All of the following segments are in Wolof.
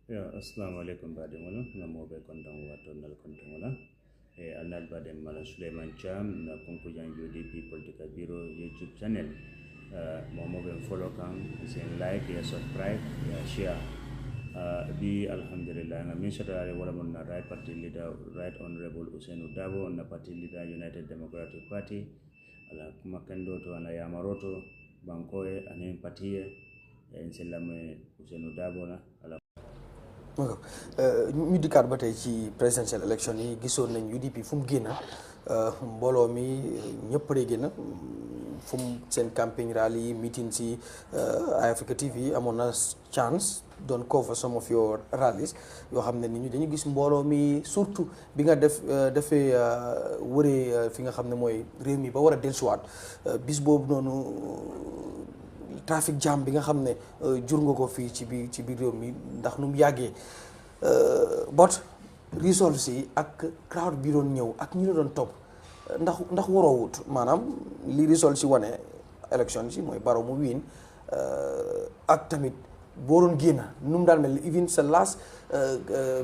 Ya, assalamu alaikum bade mono namo be kontan wato nal kontan wala alnal bade mala Suleiman Cham na konkujan UDP political bureau YouTube channel momo be follow kan sen like ya subscribe ya share bi alhamdulillah ngamin sadare wala mon na right party leader right honorable Ousainou Darboe na party leader United Democratic Party ala kuma kando to ana yamaroto bankoe anen party en selame Ousainou Darboe na ala ñu dikkaat ba tey ci presidential election yi gisoon nañ UDP fu mu génn mbooloo mi ñëpp day génn fu mu seen campagne rally meeting ci EyeAfrica TV amoon na chance doon cover some of your rallies yoo xam ne nit ñi dañu gis mbooloo mi surtout bi nga defee wëree fi nga xam ne mooy réew mi ba war a dellusiwaat bis boobu noonu trafic jam bi nga xam ne jur nga ko fii ci biir réew mi ndax nu mu yàggee but results yi ak crowd bi doon ñëw ak ñi la doon topp ndax waroowut maanaam li results yi wane élection si mooy Barrow mu win ak tamit boo doon génn nu mu daal mel even sa last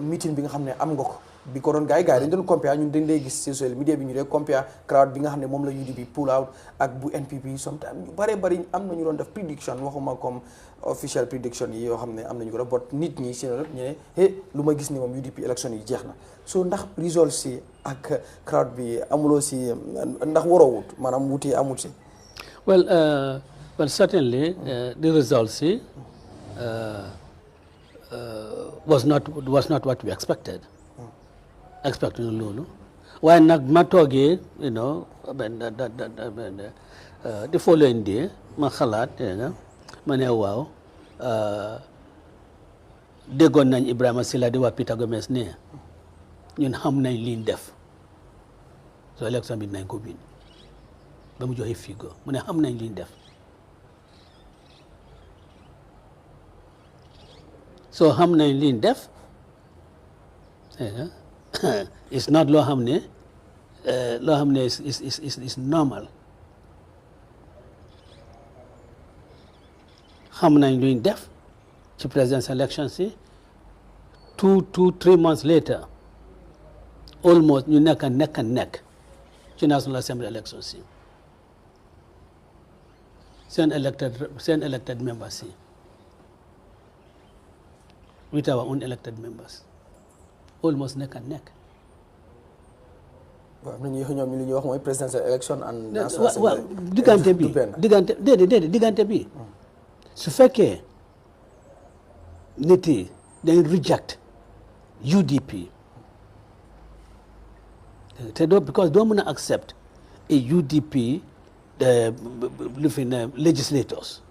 meeting bi nga xam ne am nga ko bi ko doon gars yi dañ doon compare ñun dañ lay gis social media bi ñu dee compare crowd bi nga xam ne moom la UDP pull out ak bu NPP sometimes ñu bari am na ñu doon def prediction waxuma comme official prediction yi yoo xam ne am nañu ko def but nit ñi si ñu ne lu ma gis ni moom UDP election yi jeex na so ndax results si ak crowd bi amuloo si ndax waroowut maanaam wuti amut si well certainly the results was not what we expected loolu waaye nag ma toogee the following day ma xalaat ma ne waaw déggoon nañ Ibrahima Silla di waa Peter Gomez ne ñun xam nañ liñ def so élection bi nañ ko bind ba mu joxe figo mu ne xam nañ liñ def so xam nañ liñ def it's not loo xam ne is normal xam nañ luñ def ci presidential election si 3 months later almost ñu nekk ci National Assembly election si seen elected members si with our own elected members almost nekk. waaw am na ñoom li ñuy wax mooy presidential election and national assembly. waaw diggante bi su fekkee nit yi dañ reject UDP te because doo mën a accept a UDP lu fi ne legislators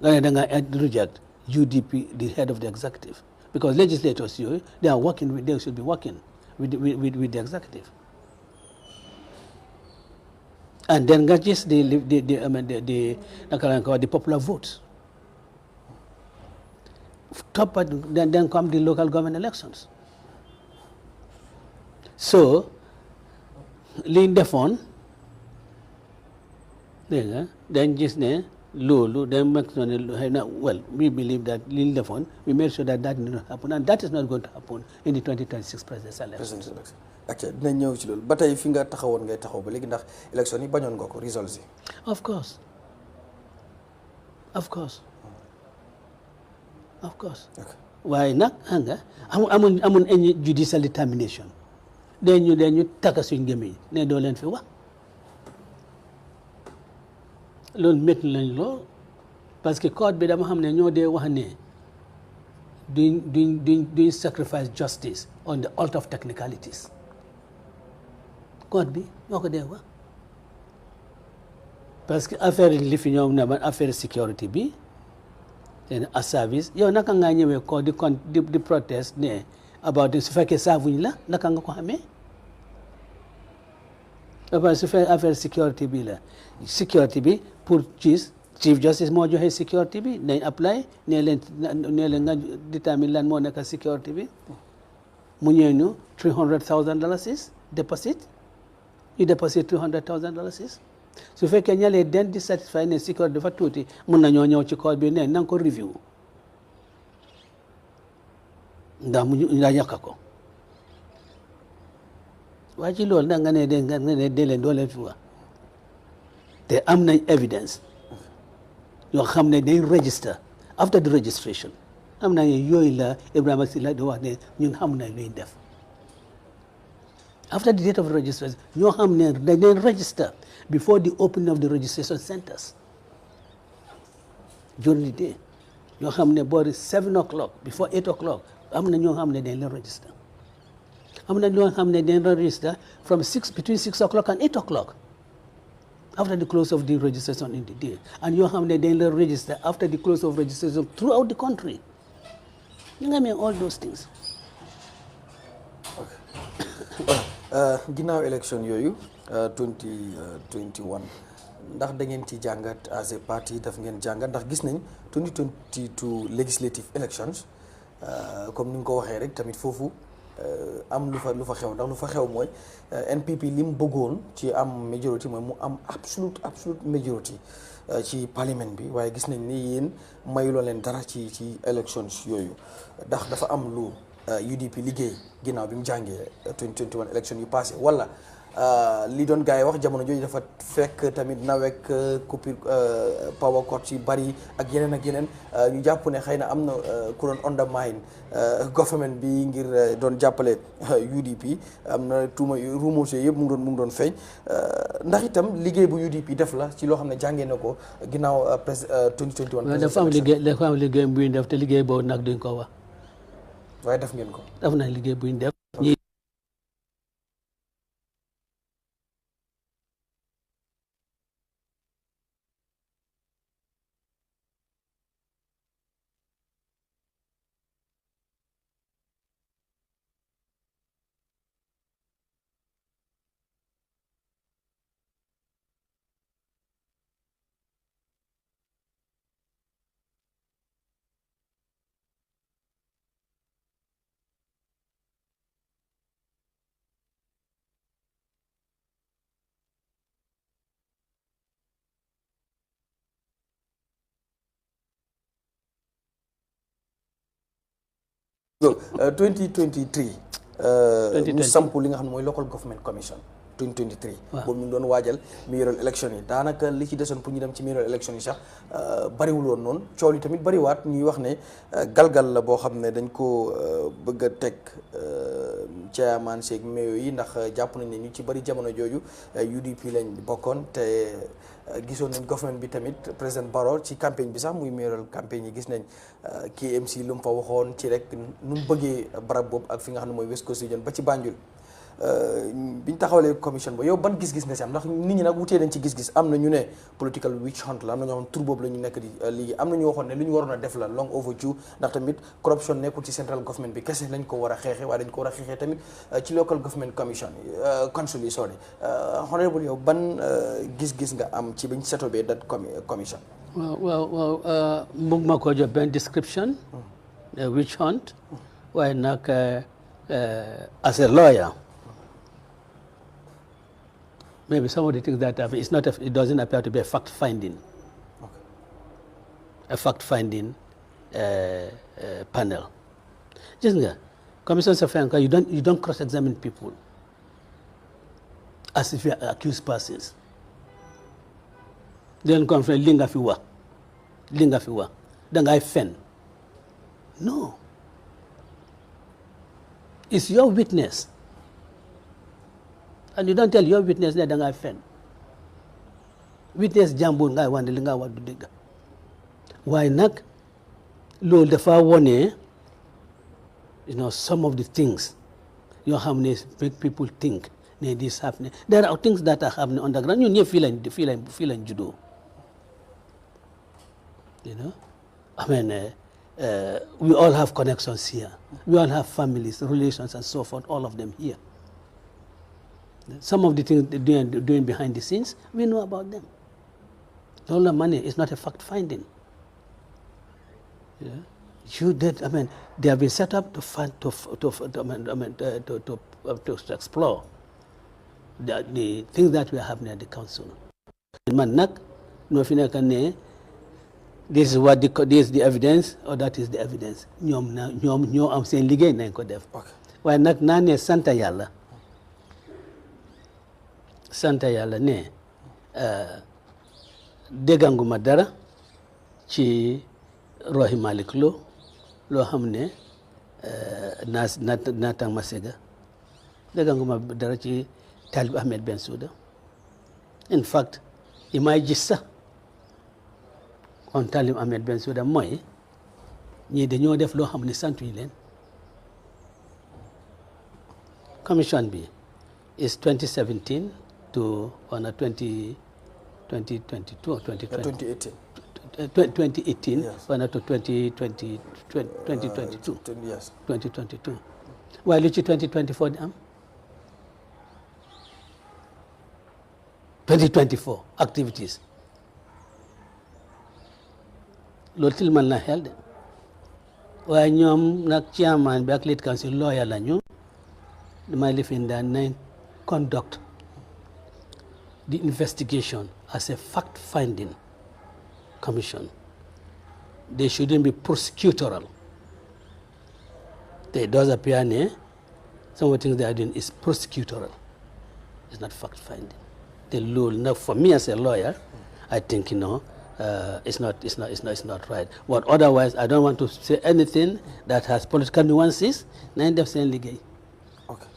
nga ne da nga reject UDP the head of the executive. Because legislators, they should be working with the executive. And then just the popular votes. Then come the local government elections. So, lean the phone, then just Lulu, then well, we believe that Lil Defon, we made sure that did not happen, and that is not going to happen in the 2026 presidential election. ok dinañ ñëw ci loolu ba tey fi nga taxawoon ngay taxaw ba léegi ndax élection yi bañoon nga ko results yi. Of course. waaye nag xam nga amun any judicial determination dañu takka suñ gémmiñ ne doo leen fi wax. loolu métti lañ lool parce que code bi dama xam ne ñoo dee wax ne duñ sacrifice justice on the altar of technicalities code bi ñoo ko dee wax parce que affaire li fi ñoom ne man affaire sécurité bi a service yow naka ngaa ñëwee ko di protest ne about su fekkee saafuñ la naka nga ko xamee parce que su fekkee affaire sécurité bi la sécurité bi pour chief justice moo joxe sécurité bi nañ apply nee leen nga détermine lan moo nekk sécurité bi mu ñëw ñu $300,000 deposit ñu deposit $300,000 su fekkee ñalee den di satisfy ne sécurité dafa tuuti mun nañoo ñëw ci code bi ne na nga ko review ndax mu nga yàq ko waaye ci loolu nag nga ne de leen doo leen fi wax te am nañ evidence yoo xam ne day register after the registration am na yooyu la Ibrahima Silla di wax ne ñun xam nañ luy def after the date of registration ñoo xam ne dañ leen register before the opening of the registration centers during the day ñoo xam ne boori 7 o'clock before 8 o'clock am na ñoo xam ne dañ leen register am na ñoo xam ne dañ leen register from between 6 o'clock and 8 o'clock after the close of the registration in the day and yoo xam ne dañ leen register after the close of registration throughout the country ñu nga amee all those things. ginnaaw élection yooyu 2021 ndax da ngeen ci jàngat as a party daf ngeen jàngat ndax gis nañ 2022 legislative elections comme ni nga ko waxee rek tamit foofu am lu fa xew ndax lu fa xew mooy NPP li mu bëggoon ci am majority mooy mu am absolute majority ci parlement bi waaye gis nañ ni yéen mayuloo leen dara ci elections yooyu ndax dafa am lu UDP liggéey ginnaaw bi mu jàngee 2021 election yu passé wala li doon gars yi wax jamono jooju dafa fekk tamit nawek coupure power cut yu bari ak yeneen ñu jàpp ne xëy na am na ku doon undermine government bi ngir doon jàppale UDP am na tuuma rumeurs yooyu yëpp mu ngi doon feeñ ndax itam liggéey bu UDP def la ci loo xam ne jàngee na ko ginnaaw 2021. dafa am liggéey bu ñu def te liggéey boobu nag duñ ko wax. waaye def ngeen ko. def na liggéey bu ñu def. so 2023 ñu samp li nga xam ne mooy local government commission 2023 boobu ñu ngi doon waajal mayoral election yi daanaka li ci desoon pour ñu dem ci mayoral election yi sax bariwul woon noonu coow li tamit bariwaat ñuy wax ne galgal la boo xam ne dañ ko bëgg a teg chairman seeg mayo yi ndax jàpp nañ ne ñu ci bari jamono jooju UDP lañ bokkoon te gisoon nañ government bi tamit président Barrow ci campagne bi sax muy mayoral campagne yi gis nañ KMC lu mu fa waxoon ci rek nu mu bëggee barab boobu ak fi nga xam ne mooy West Coast Region ba ci Banjul biñ taxawalee commission ba yow ban gis-gis nga si am ndax nit ñi nag wutee nañ ci gis-gis am na ñu ne political witch hunt la am na ñoo xam tur boobu la ñu nekk di liggéey am na ñu waxoon ne lu ñu waroon a def la long overdue ndax tamit corruption nekkul ci central government bi kese lañ ko war a xeexee waaye dañ ko war a xeexee tamit ci local government commission council yi sorry honorable yow ban gis-gis nga am ci biñ setobee that commission. waaw mbug ma ko jox benn description witch hunt waaye nag as a lawyer maybe some of the things that happen, it doesn't appear to be a fact-finding. Okay. A fact-finding panel. Just Commissions of Affairs, you don't cross-examine people as if you are accused persons. Then come from linga fiwa, then I fen. No. It's your witness. And you don't tell your witness that I fen. Witness jambun ngai wande linga wadu diga. Why not? Lo defa one, some of the things you have make people think this happening. There are things that are happening on the ground. You feel judo. I mean, we all have connections here. We all have families, relations, and so forth. All of them here. Some of the things they're doing behind the scenes, we know about them. All the money is not a fact finding. Yeah. They have been set up to explore the things that were happening at the council. Man nak no fina kane this is the evidence or that is the evidence ñoo am seen liggéey nañ ko def waaye nag naa ne sant yàlla ne dégganguma dara ci Rohey Malick loo xam ne naatang ma sega dégganguma dara ci Talib Ahmed Bensouda in fact li may gis sax on Talib Ahmed Bensouda mooy ñii dañoo def loo xam ne santuñu leen commission bi is 2017 to 2022 or 2018 wana to 2022 waaye lu ci 2024 di am 2024 activities loolu til mën na xel de waaye ñoom nag chairman bi ak lead council lawyer lañu damay lifin daan nañ conduct the investigation as a fact-finding commission. They shouldn't be prosecutorial. It does appear some of the things they are doing is prosecutorial. It's not fact-finding. The law, now for me as a lawyer, I think it's not right. But otherwise, I don't want to say anything that has political nuances. Nine def sen liggéey. Okay.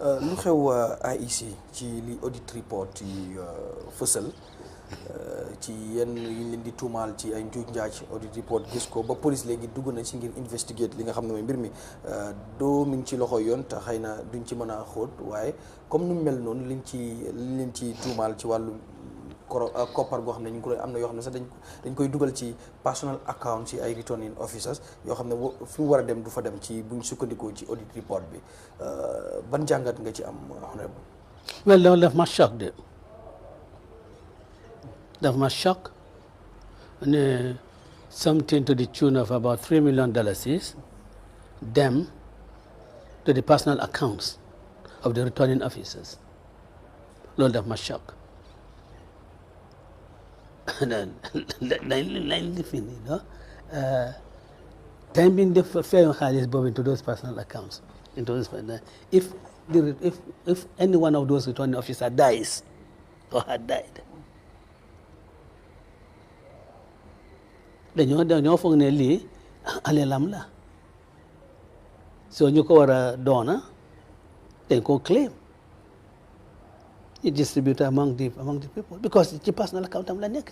Lu xew IEC ci li audit report yi fësal ci yenn yi leen di tuumaal ci ay njuuj njaaj audit report gis ko ba police léegi dugg na ci ngir investigate li nga xam ne mooy mbir mi doo mi ngi ci loxo yoon te xëy na duñ ci mën a xóot waaye comme nu mel noonu liñ leen ci tuumaal ci wàllu koppar goo xam ne ñu ngi koy am na yoo xam ne sax dañ koy dugal ci personal account ci ay returning officers yoo xam ne fi mu war a dem du fa dem ci buñ sukkandikoo ci audit report bi ban jàngat nga ci am honorable. Well, loolu daf ma choc de daf ma choc ne something to the tune of about $3 million them to the personal accounts of the returning officers. Loolu daf ma choc. Time being the fair xaalis boobu into those personal accounts if any one of those returning officers dies or had died dañoo foog ne lii alelam la so ñu ko war a doona dañ ko claim you distribute among the people because ci personal account am la nekk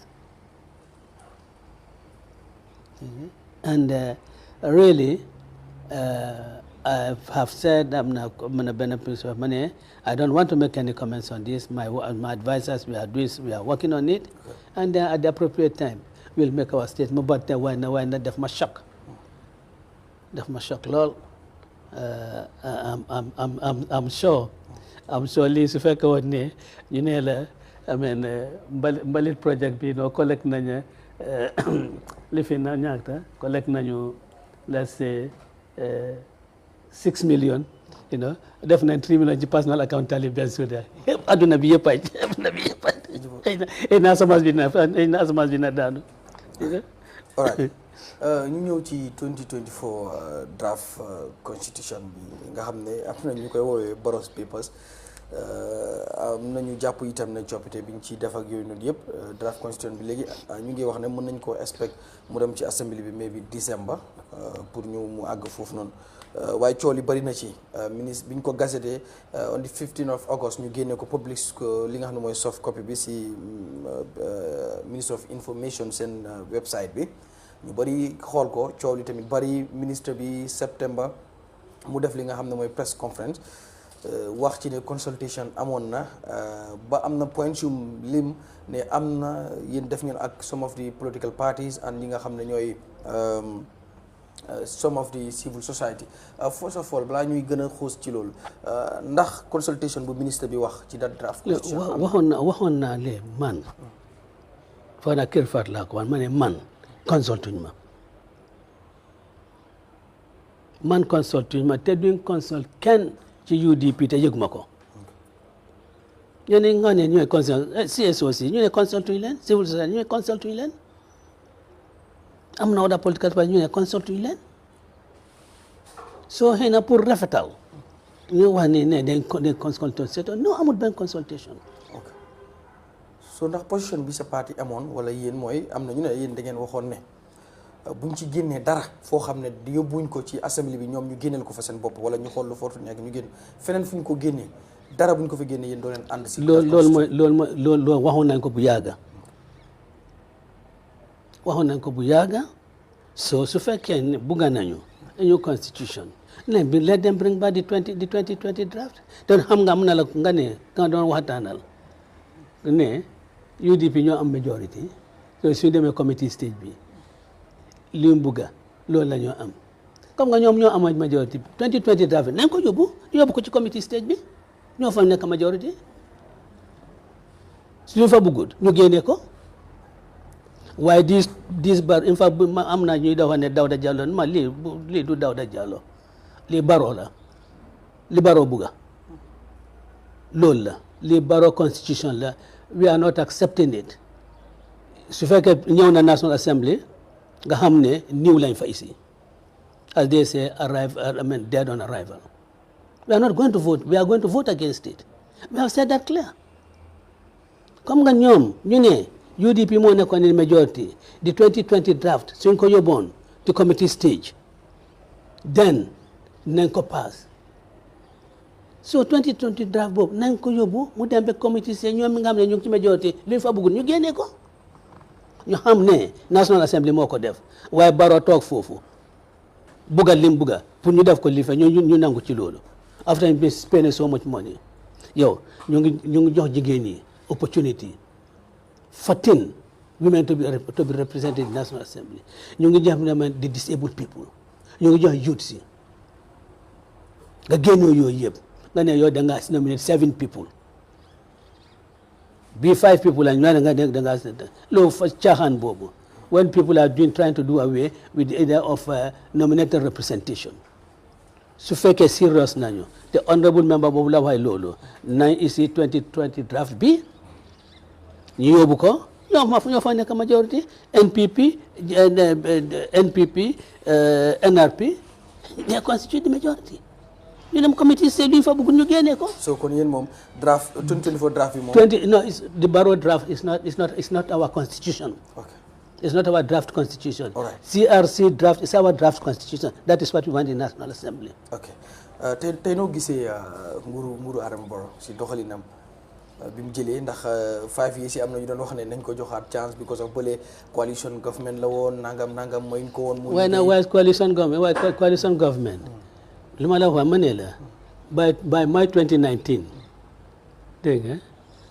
and really I have said I don't want to make any comments on this. My advisors, we are working on it, and at the appropriate time we'll make our statement. But why not def ma shock lool. I'm sure lii su fekkee woon ne ñu ne la mbalit project bi collect nañu li fi na ñaata collect nañu let's say 6 million def nañ 3 million ci personal account Talib Bensouda yëpp adduna bi yëpp ay na asamaan bi na daanu. All right. ñu ñëw ci 2024 draft constitution bi nga xam ne am na ñu koy woowee Barrow's Papers am nañu jàpp itam ne coppite bi ñu ciy def ak yooyu noonu yëpp draft constitution bi léegi ñu ngi wax ne mën nañ koo expect mu dem ci assemblée bi mais bi décembre pour ñu mu àgg foofu noonu waaye coow li bëri na ci ministre bi ñu ko gazetté on the 15th of August ñu génne ko public li nga xam ne mooy soft copy bi si Ministry of Information seen website bi ñu bëri xool ko coow li tamit bëri ministre bi septembre mu def li nga xam ne mooy press conference wax ci ne consultation amoon na ba am na points yu lim ne am na yéen def ngeen ak some of the political parties and ñi nga xam ne ñooy some of the civil society first of all balaa ñuy gën a xuus ci loolu ndax consultation bu ministre bi wax ci that draft waxoon naa lee man foo naa kër faat laa ko wan ma ne man consultuñ ma te duñ consult kenn ci UDP te yëguma ko ñu ne nga ne ñooy consult CSOC ñu ne consultuñ leen civil society ñu ne consultuñ leen am na other political parties ñu ne consult yu leen soo xëy na pour rafetal ñu wax ne dañ consultation non amul benn consultation. ok so ndax position bi sa parti amoon wala yéen mooy am na ñu ne yéen da ngeen waxoon ne buñ ci génnee dara foo xam ne yóbbuñ ko ci assemblée bi ñoom ñu génneel ko fa seen bopp wala ñu xool lu fortu nekk ñu génn feneen fu ñu ko génnee dara buñ ko fa génnee yéen doo leen ànd si. loolu waxoon nañ ko bu yàgga so su fekkee ne bugga nañu ñu constitution let them bring back the 2020 draft te xam nga am na la nga ne nga doon waxtaanal ne UDP ñoo am majority so suñu demee committee stage bi li mu bugga loolu la ñoo am comme nga ñoom ñoo am majority 2020 draft nañ ko yóbbu ko ci committee stage bi ñoo fa nekk majority suñu fa buggut ñu génne ko waaye dis bar in fact am na ñuy dafa ne Dawda Jallow ma lii du Dawda Jallow lii Barrow la li Barrow bugga loolu la li Barrow constitution la we are not accepting it su fekkee ñëw na National Assembly nga xam ne niw lañ fa ici as they say dead on arrival we are not going to vote we are going to vote against it we have said that clear comme nga ñoom ñu ne UDP moo nekkoon in majority the 2020 draft suñ ko yóbboon to committee stage then nañ ko pass so 2020 draft boobu nañ ko yóbbu mu dem ba committee stage ñoom mi nga xam ne ñu ngi ci majority li ñu fa bëggul ñu génnee ko ñu xam ne National Assembly moo ko def waaye Barrow toog foofu bugga lim bugga pour ñu def ko lii fa ñu nangu ci loolu after being spending so much money yow ñu ngi jox jigéen ñi opportunity 14 women to be represented in National Assembly ñu ngi jox the disabled people ñu ngi jox youth si nga génnoo yooyu yëpp nga ne yow da ngaa nominate 7 people be 5 people lañ nga da ngaa loolu fa caaxaan boobu when people are trying to do away with the idea of nominated representation su fekkee serious nañu the honorable member boobu la waxee loolu nañ ici 2020 draft bi ñu yóbbu ko ñoo fa nekk majority NPP NRP they constitute the majority ñu dem committee stage duñ fa bëgg ñu génnee ko. so kon yéen moom draft 2024 draft bi moom. The Barrow draft is not our constitution. Okay. It's not our draft constitution. All right. CRC draft is our draft constitution. That is what we want in National Assembly. Okay. tey noo gisee nguuru Adama Barrow si doxalinam bi mu jëlee ndax 5 years yi am na ñu doon wax ne nañ ko joxaat chance because of bële coalition government la woon nangam mooy ko woon. waaye coalition government. li ma la wax ma ne la by May 2019 dégg nga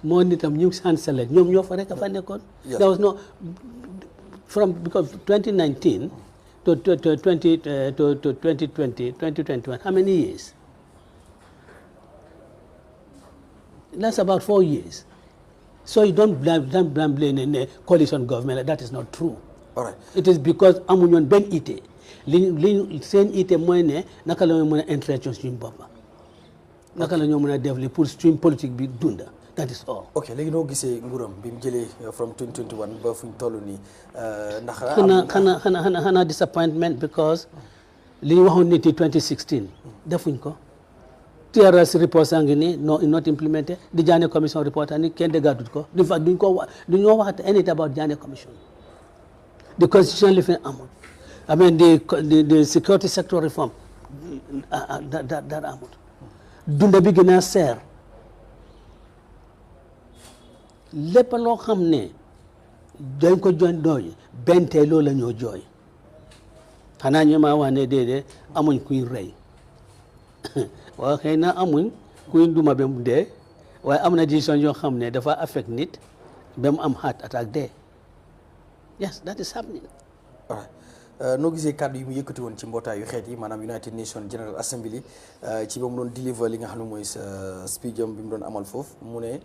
moo nitam ñu sant select ñoom ñoo fa rek a fa nekkoon. there was no because 2019 to 2021 how many years? That's about 4 years. So you don't blame a coalition government. That is not true. All right. It is because amuñu benn ité li seen ité mooy ne naka la ñu mën a intérêt suñu bopp naka la ñu mën a def li pour suñu politique bi dunda. That is all. ok léegi noo gisee nguuram bi mu jëlee from 2021 ba fu ñu toll nii ndax. xanaa disappointment because li ñu waxoon nit yi 2016 defuñ ko. TRS report a ngi nii not implemented di Janneh commission report a ni kenn déggaatut ko duñoo waxat anything about Janneh commission. The constitution li fi amul I mean the security sector reform that amul dunda bi gën a seer lépp loo xam ne dañ ko jooy benn tey loolu la ñoo jooy xanaa ñu ma wax ne déedéet amuñ kuy rey waaw xëy na amuñ kuy duma ba mu dee waaye am na décision yoo xam ne dafa affect nit ba mu am heart attack dee yes that is happening. All right. noo gisee kàddu yi mu yëkkati woon ci mbootaayu xeet yi maanaam United Nations General Assembly ci ba mu doon deliver li nga xam ne mooy speech am bi mu doon amal foofu mu ne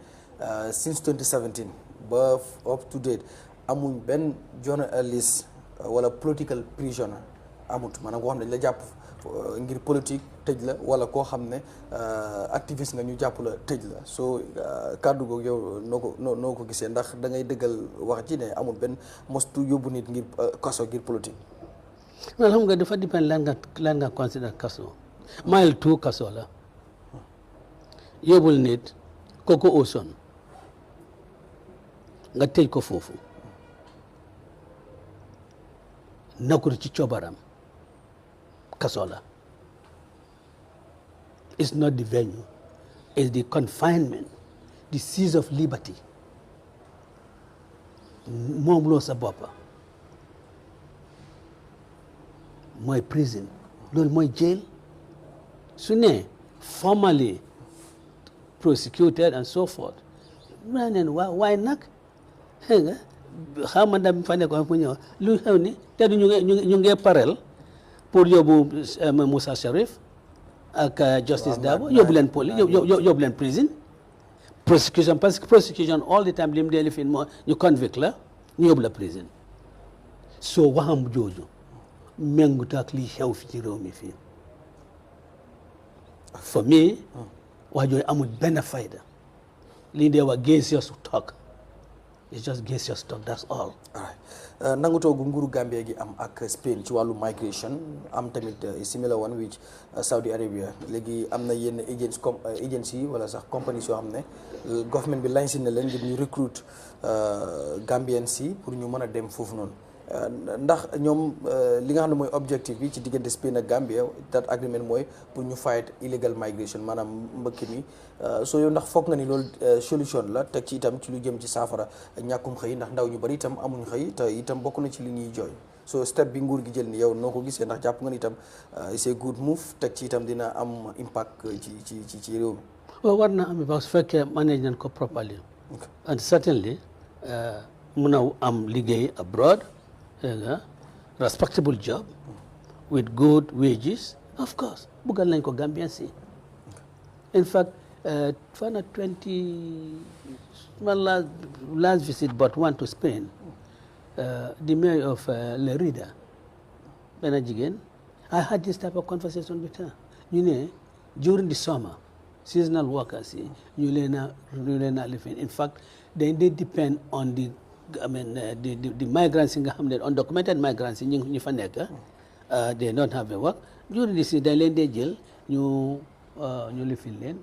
since 2017 ba up to date amuñ benn journalist wala political prisoner amut maanaam koo xam ne dañ la jàpp ngir politique tëj la wala koo xam ne activiste nga ñu jàpp la tëj la soo kàddu googu yow noo ko gisee ndax da ngay dëggal wax ji ne amul benn mostu yóbbu nit ngir kaso ngir politique. well xam nga dafa dépend lan nga consider kaso mile 2 kaso la yóbbul nit kooku Ousainou nga tëj ko foofu nekkul ci coobaram kaso la it's not the venue it's the confinement the seize of liberty moom loo sa boppa mooy prison loolu mooy jail su ne formally prosecuted and so forth ma neen waaye nag xëy nga xam ma da fa nekkoon fu ñëw lu xew ni te du ñu ngi parel pour yóbbu Moussa Sharif ak Justice Darboe yóbbu leen police yóbbu leen prison prosecution parce que prosecution all the time lim dee lifin moo ñu convict la ñu yóbbu la prison soo waxam jooju méngut ak lii xew fi ci réew mi fii for me wax jooju amul benn fayda lii dee wax gaseous talk it's just gaseous talk that's all. nangutoogu nguuru Gambia gi am ak Spain ci wàllu migration am tamit similar one which Saudi Arabia léegi am na yenn agency wala sax companies yoo xam ne government bi lancé na leen ngir ñu recruit Gambians si pour ñu mën a dem foofu noonu ndax ñoom li nga xam ne mooy objectif bi ci diggante Spain ak Gambia that agreement mooy pour ñu fight illegal migration maanaam mbëkk mi soo yow ndax foog nga ni loolu solution la teg ci itam ci lu jëm ci saafara ñàkkum xëy ndax ndaw ñu bari itam amuñ xëy te itam bokk na ci li ñuy jooy so step bi nguur gi jël ni yow noo ko gisee ndax jàpp nga ni itam c'est a good move teg ci itam dina am impact ci réew mi. waaw war na am impact su fekkee manage nañ ko properly and certainly mun a am liggéey abroad respectable job with good wages of course buggal nañ ko Gambian si in fact fana 20 my last visit but one to Spain the mayor of Lerida benn jigéen I had this type of conversation with her ñu ne during the summer seasonal workers yi ñu leen a live in fact they depend on the the migrants nga xam ne undocumented migrants yi ñu fa nekk they don't have a work during this dañ leen dee jël ñu lifin leen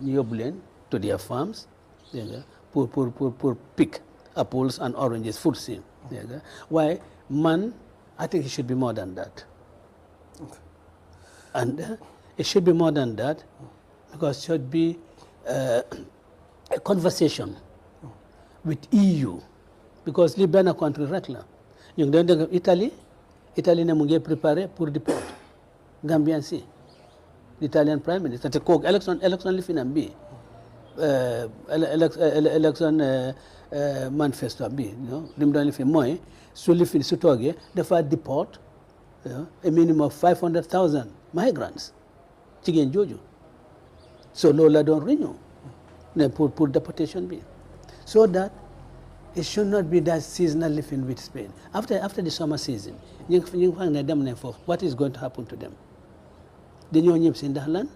ñu yóbbu leen to their farms dégg nga pour pick apples and oranges fruit si dégg nga waaye man I think it should be more than that and it should be more than that because it should be a conversation with EU because li benn country rek la ñu ngi doon dégg Italie ne mu ngi préparé pour deport Gambian si l'Italian prime minister te kooku élection li fi nam bi élection manifesto bi li mu doon li fi mooy su li fi su toogee dafa deport a minimum of 500,000 migrants jigéen jooju so loolu la doon réunion ne pour deportation bi so that it should not be that seasonal living with Spain after the summer season ñu ngi xam ne dem nañ foofu what is going to happen to them dañoo ñëpp si ndax lan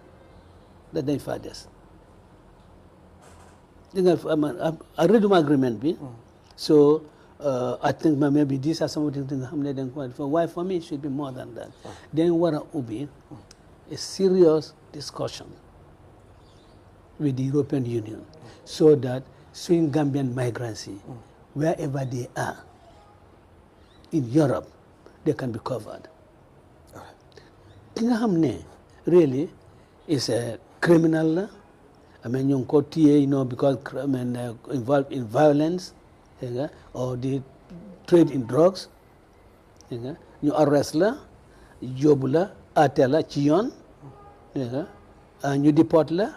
da dañ faa des di nga a readum agreement bi so I think maybe these are some of the things nga xam ne dañ ko why for me it should be more than that dañ war a ubbi a serious discussion with the European Union so that swing Gambian migrants wherever they are in Europe they can be covered ki nga xam ne really is a criminal I mean ñu ngi ko téye because involved in violence or the trade in drugs ñu arrest la yóbbu la àtte la ci yoon ñu deport la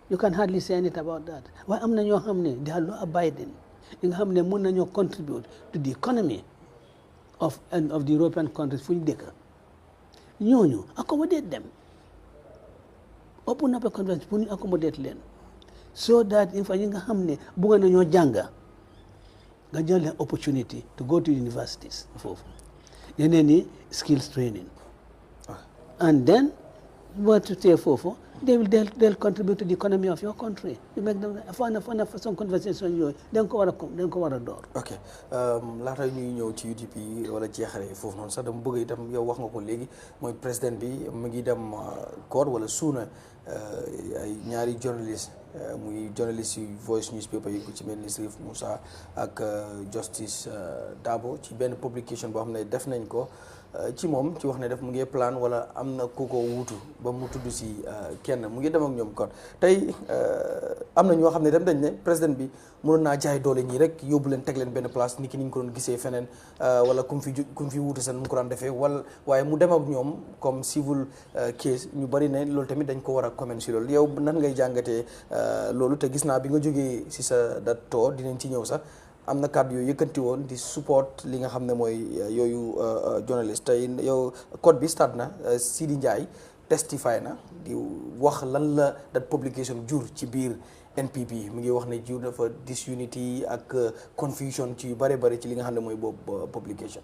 you can hardly say anything about that waaye am na ñoo xam ne they are law abiding ñi nga xam ne mën nañoo contribute to the economy of the European countries fu ñu dëkk ñooñu accommodate them open up a conference pour ñu accommodate leen so that in fact ñi nga xam ne bëgg nañoo jànga nga jox leen opportunity to go to universities foofu yeneen ni skills training and then what to say foofu they'll contribute to the economy of your country. You make them some conversation yooyu dañ ko war a door. ok laata ñuy ñëw ci UDP wala jeexale foofu noonu sax dama bëgg itam yow wax nga ko léegi mooy président bi mu ngi dem koor wala suuna ay ñaari journaliste muy journaliste yu Voice newspaper yi ku ci mel ni Sirif Moussa ak Justice Darboe ci benn publication boo xam ne def nañ ko ci moom ci wax ne def mu ngi plan wala am na ku ko wuutu ba mu tudd si kenn mu ngi dem ak ñoom kon tey am na ñoo xam ne dem dañ ne président bi mënoon naa jaay doole ñii rek yóbbu leen teg leen benn place ni ki ni ñu ko doon gisee feneen wala ku mu fi wuutu seen mu ko daan defee wala waaye mu dem ak ñoom comme civil case ñu bari ne loolu tamit dañ ko war a comment si loolu yow nan ngay jàngatee loolu te gis naa bi nga jógee si sa dat too dinañ ci ñëw sax am na kàddu yooyu yëkkanti woon di support li nga xam ne mooy yooyu journaliste tey yow code bi start na Sidi Ndiaye testify na di wax lan la dat publication jur ci biir NPP mu ngi wax ne jur dafa disunity ak confusion ci yu bare bare ci li nga xam ne mooy boobu publication.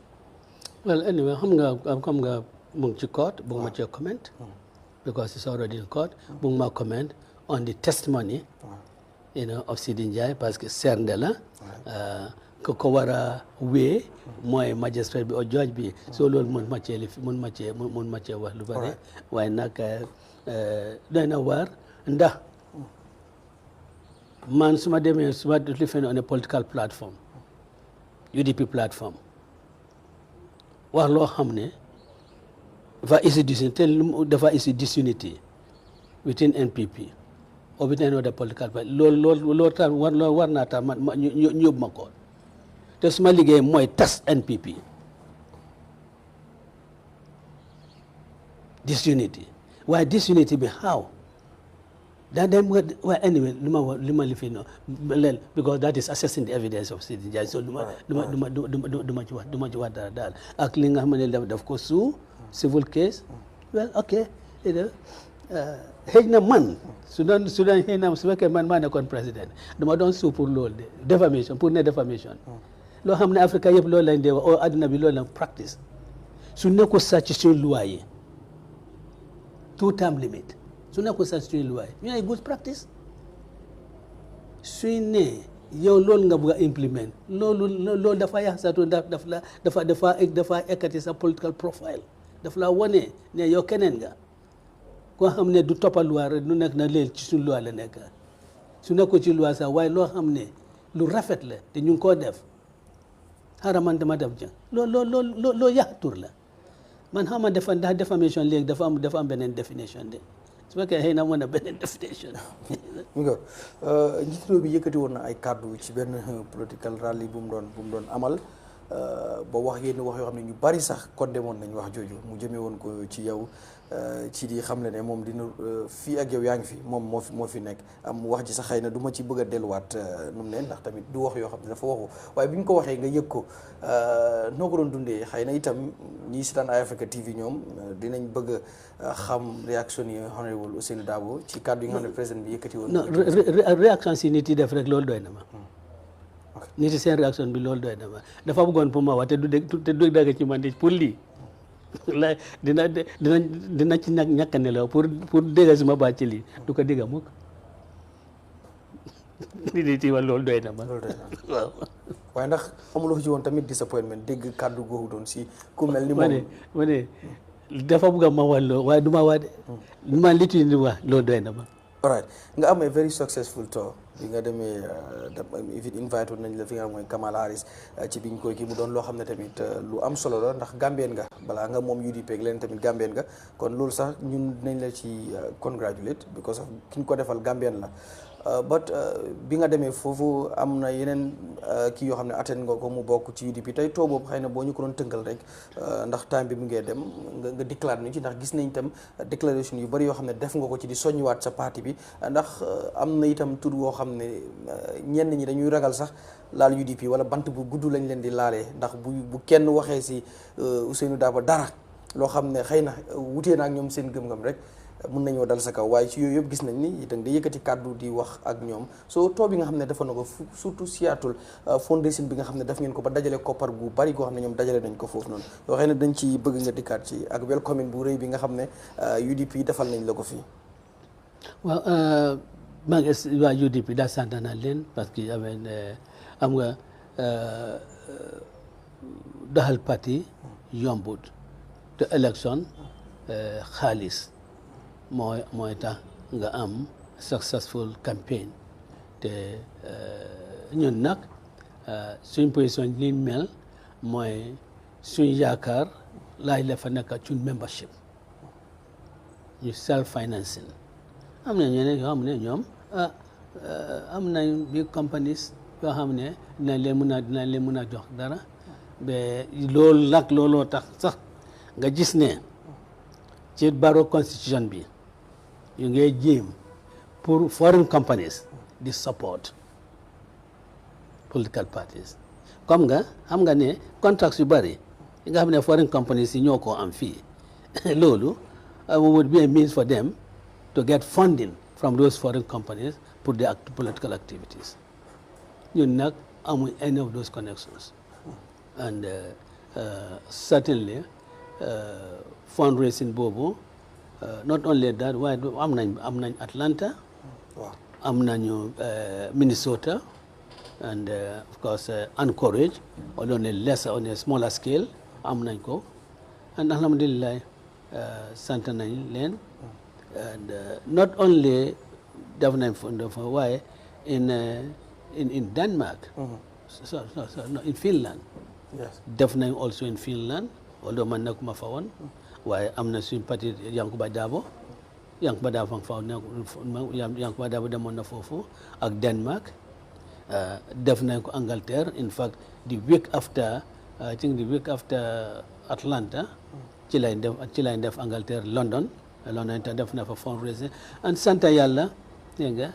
Well anyway xam nga mu ngi ci court bu ma cee comment because it's already in court bu ma comment on the testimony of Sidi Ndiaye parce que sernde la ko war a wee mooy magistrate bi o judge bi so loolu mun ma cee wax lu bari waaye nag doy na waar ndax man su ma lifin on a political platform UDP platform wax loo xam ne dafa isi disunity within NPP or within another political party loolu tax war naa tax ñu yóbbu ma ko te suma liggéey mooy tas NPP disunity waaye disunity bi how well anyway li ma lifi no because that is assessing the evidence of Sidi Ndiaye so duma ci wax dara daal ak li nga xam ne daf ko suu civil case well ok xëy na man su xëy na su fekkee man maa nekkoon président dama doon suu pour loolu de déformation pour ne déformation loo xam ne Afrique yëpp loolu lañ dee wax o adduna bi loolu lañ practice su nekkul sax ci suñu loi yi two term limit su nekkul sax ci suñu loi yi ñu ne good practice suy ne yow loolu nga bëgg a implement loolu dafa yàq sa dafa ekkati sa political profile daf la wane ne yow keneen nga koo xam ne du toppal loi rek nu nekk na leel ci suñu loi la nekk su nekkul ci loi sax waaye loo xam ne lu rafet la te ñu ngi koo def xaaral man dama def jën loolu yàq tur la man xam nga ndax déformation léegi dafa am beneen définition de su fekkee xëy na mën a beneen définition. njiitu réew bi yëkkati woon na ay kàddu ci benn political rally bu mu doon amal ba wax yenn wax yoo xam ne ñu bari sax kon demoon nañ wax jooju mu jëmee woon ko ci yow ci di xam ne moom dina fii ak yow yaa ngi fi moom moo fi nekk am wax ji sax xëy na du ma ci bëgg a delluwaat nu mu ne ndax tamit du wax yoo xam ne dafa waxu waaye bi ñu ko waxee nga yëg ko noo ko doon dundee xëy na itam ñii seetaan EyeAfrica TV ñoom dinañ bëgg a xam réaction yi honorable Ousainou Darboe ci kàddu yi nga xam ne président bi yëkkati woon. non réaction si nit yi def rek loolu doy na ma. nit yi seen réaction bi loolu doy na ma dafa bëggoon pour ma wax te du dégg ci man pour lii la dina ci ñàkk nelaw pour dégg suma baat ci lii du ko dégg mukk nit yi wax loolu doy na ma waaw waaye ndax amuloo ci woon tamit disappointment dégg kàddu googu doon si ku mel ni moom ma ne dafa bëgg ma wax loolu waaye du ma wax de man li ci wax loolu doy na ma. alright nga am a very successful tour bi nga demee invite nañ la fi nga xam mooy Kamala Harris ci biñ koy kii mu doon loo xam ne tamit lu am solo la ndax Gambien nga balaa nga moom UDP ak leen tamit Gambien nga kon loolu sax ñun dinañ la ci congratulate because of ki ñu ko defal Gambien la but bi nga demee foofu am na yeneen kii yoo xam ne atteindre nga ko mu bokk ci UDP tey too boobu xëy na boo ñu ko doon tënkal rek ndax time bi mu ngee dem nga déclare ni ci ndax gis nañ itam déclaration yu bari yoo xam ne def nga ko ci di soññiwaat sa parti bi ndax am na itam tur woo xam ne ñenn ñi dañuy ragal sax laal UDP wala bant bu gudd lañ leen di laalee ndax bu kenn waxee si Ousainou Darboe dara loo xam ne xëy na wutee na ak ñoom seen gëm-gëm rek mun nañoo dal sa kaw waaye ci yooyu yëpp gis nañ ni itam di yëkkati kàddu di wax ak ñoom soo too bi nga xam ne dafa na ko surtout Seattle fundraising bi nga xam ne daf ngeen ko ba dajale koppar gu bari goo xam ne ñoom dajale nañ ko foofu noonu yoo xam ne dañ ci bëgg nga dikkaat ci ak welcoming bu rëy bi nga xam ne UDP defal nañ la ko fii. waaw maa ngi waa UDP daa sant naa leen parce que am nga doxal parti yombut te élection xaalis mooy tax nga am successful campaign te ñun nag suñ position li mel mooy suñ yaakaar laaj la fa nekk suñ membership ñu self financing am na ñeneen yoo xam ne ñoom am nañ big companies yoo xam ne dinañ leen mën a jox dara ba loolu nag looloo tax sax nga gis ne ci baro constitution bi yu ngay jéem pour foreign companies di support political parties comme nga xam nga ne contracts yu bari yi nga xam ne foreign companies yi ñoo ko am fii loolu would be a means for them to get funding from those foreign companies for their political activities. Ñun nag amuñ any of those connections and certainly fundraising boobu not only that waaye am nañ Atlanta am nañu Minnesota and of course Anchorage although on a smaller scale am nañ ko and alhamdulillah sant nañ leen and not only def nañ fa waaye in Denmark no in Finland def nañ also in Finland although man nekkuma fa woon waaye am na suñ parti Yankuba Darboe Yankuba Darboe demoon na foofu ak Denmark def nañ ko Angleterre in fact the week after Atlanta ci lañ def Angleterre London te def na fa fundraising and sant yàlla dégg nga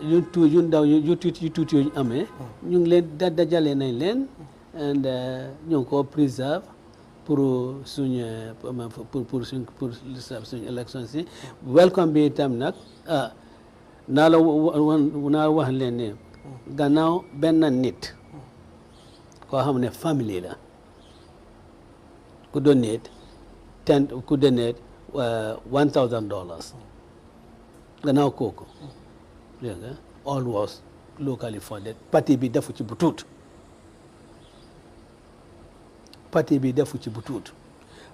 yu tuuti yu amee ñu ngi leen dajale nañ leen and ñu ngi ko préserve pour suñu élection si welcome bi itam nag naa wax leen ne gannaaw benn nit koo xam ne famille la ku donate $1,000 gannaaw kooku dégg nga all was locally funded parti bi defu ci bu tuut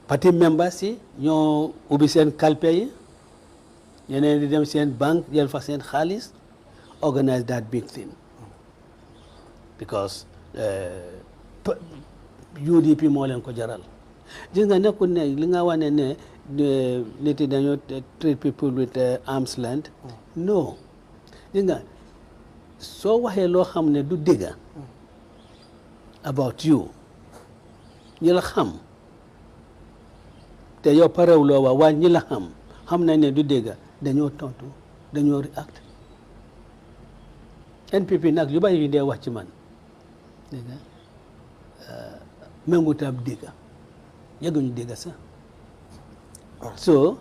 parti members yi ñoo ubbi seen kalpe yi ñeneen di dem seen banque jël fa seen xaalis organize that big thing because UDP moo leen ko jaral gis nga nekkul ne li nga wane ne nit yi dañoo treat people with arm's length no gis nga soo waxee loo xam ne du dëgga about you ñi la xam te yow parewuloo wax waaye ñi la xam nañ ne du dëgga dañoo tontu dañoo react NPP nag yu bari yu dee wax ci man dégg nga méngutab dëgga yëguñu dëgga sax so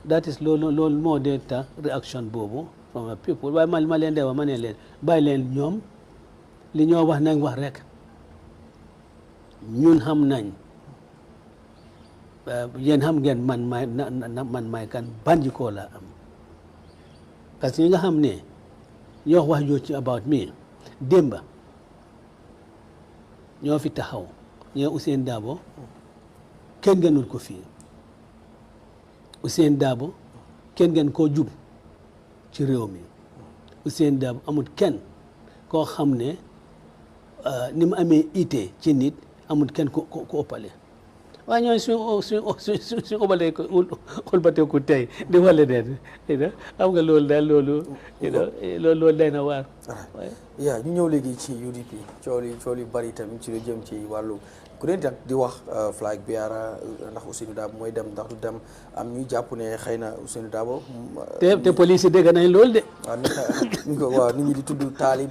that is loolu moo dee tax reaction boobu from the people waaye ma leen dee wax ma ne leen bàyyi leen ñoom li ñoo wax nañ wax rek ñun xam nañ yéen xam ngeen man maay kan ban jikko laa am parce que ñi nga xam ne ñoo wax joo ci about me démba ñoo fi taxaw ñoo Ousainou Darboe kenn gënul ko fii Ousainou Darboe kenn gën koo jub ci réew mi Ousainou Darboe amul kenn koo xam ne ni mu amee ité ci nit amul kenn ko ëppale waaye ñooy suñ ëppalee ko xulbatee ko tey di wale neen xam nga loolu daal loolu day na waar yaa ñu ñëw léegi ci UDP coow li bari tamit ci lu jëm ci wàllu ku ne nag di wax flag bearer ndax Ousainou Darboe mooy dem ndax du dem am ñuy jàpp ne xëy na Ousainou Darboe te police yi dégg nañ loolu de waaw nit ñi di tudd taalib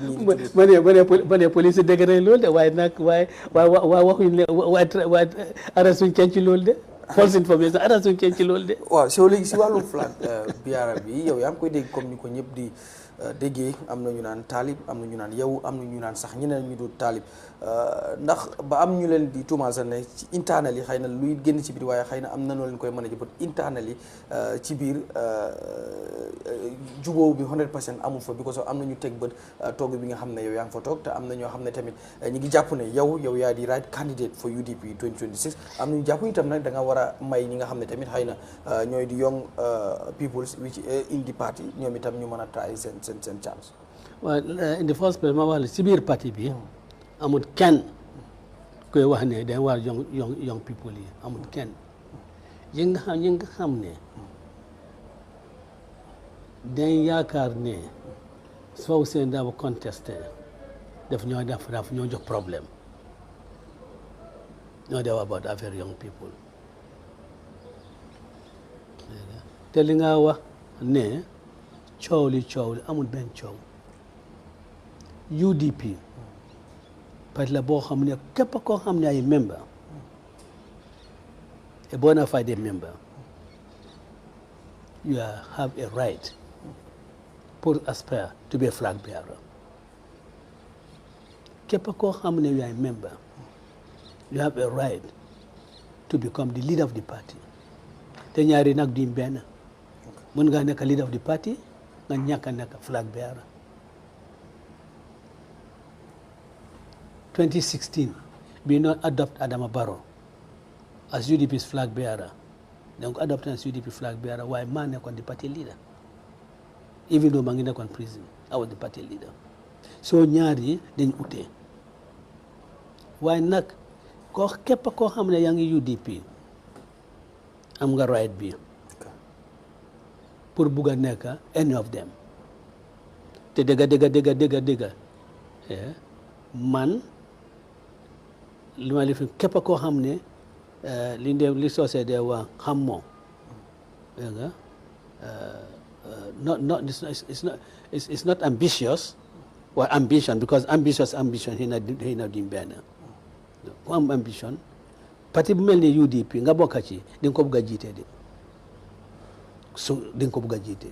ma ne police yi dégg nañ loolu de waaye nag waaye waxuñ ne waaye arrêté suñ kenn ci loolu de false information ada suñ kenn ci loolu de. waaw soo léegi si wàllu flag biara bi yow yaa ngi koy dégg comme ni ko ñëpp di déggee am na ñu naan taalib am na ñu naan yow am na ñu naan sax ñeneen ñu dul taalib ndax ba am ñu leen di tuumaal sax ne ci internal yi xëy na luy génn ci biir waaye xëy na am na noo leen koy mën a jëpat internal yi ci biir jubóo bi 100% amul fa because am na ñu teg bët toog bi nga xam ne yow yaa ngi fa toog te am na ñoo xam ne tamit ñi ngi jàpp ne yow yaa di right candidate for UDP 2026 am na ñu jàpp itam nag da nga war a may ñi nga xam ne tamit xëy na ñooy di young people which in the party ñoom itam ñu mën a try seen chance. waaw in the first place ma wax la si biir parti bi amul kenn koy wax ne dañ war young people yi amul kenn ñi nga xam ne dañ yaakaar ne soo seen dafa contesté daf ñoo jox problème ñoo def about affaire young people te li nga wax ne coow li amul benn coow UDP parti la boo xam ne képp koo xam ne ay member a bona fide member you have a right pour aspire to be a flag bearer képp koo xam ne you are a member you have a right to become the leader of the party te ñaari nag duñ benn mën ngaa nekk leader of the party nga ñàkk a nekk flag bearer 2016 we not adopt Adama Barrow as UDP's flag bearer donc adopt as UDP flag bearer waaye maa nekkoon the party leader even though maa ngi nekkoon prison I was the party leader so ñaar yi dañ utee waaye nag képp koo xam ne yaa ngi UDP am nga right bi pour bugg a nekk any of them te dëgga man li ma lifin képp koo xam ne li soosee de waa xam moom dégg nga it's not ambitious or ambition because ambition xëy na duñ benn ku am ambition parti bu mel ni UDP nga bokk ci di nga ko bugg a jiite de di nga ko bugg a jiite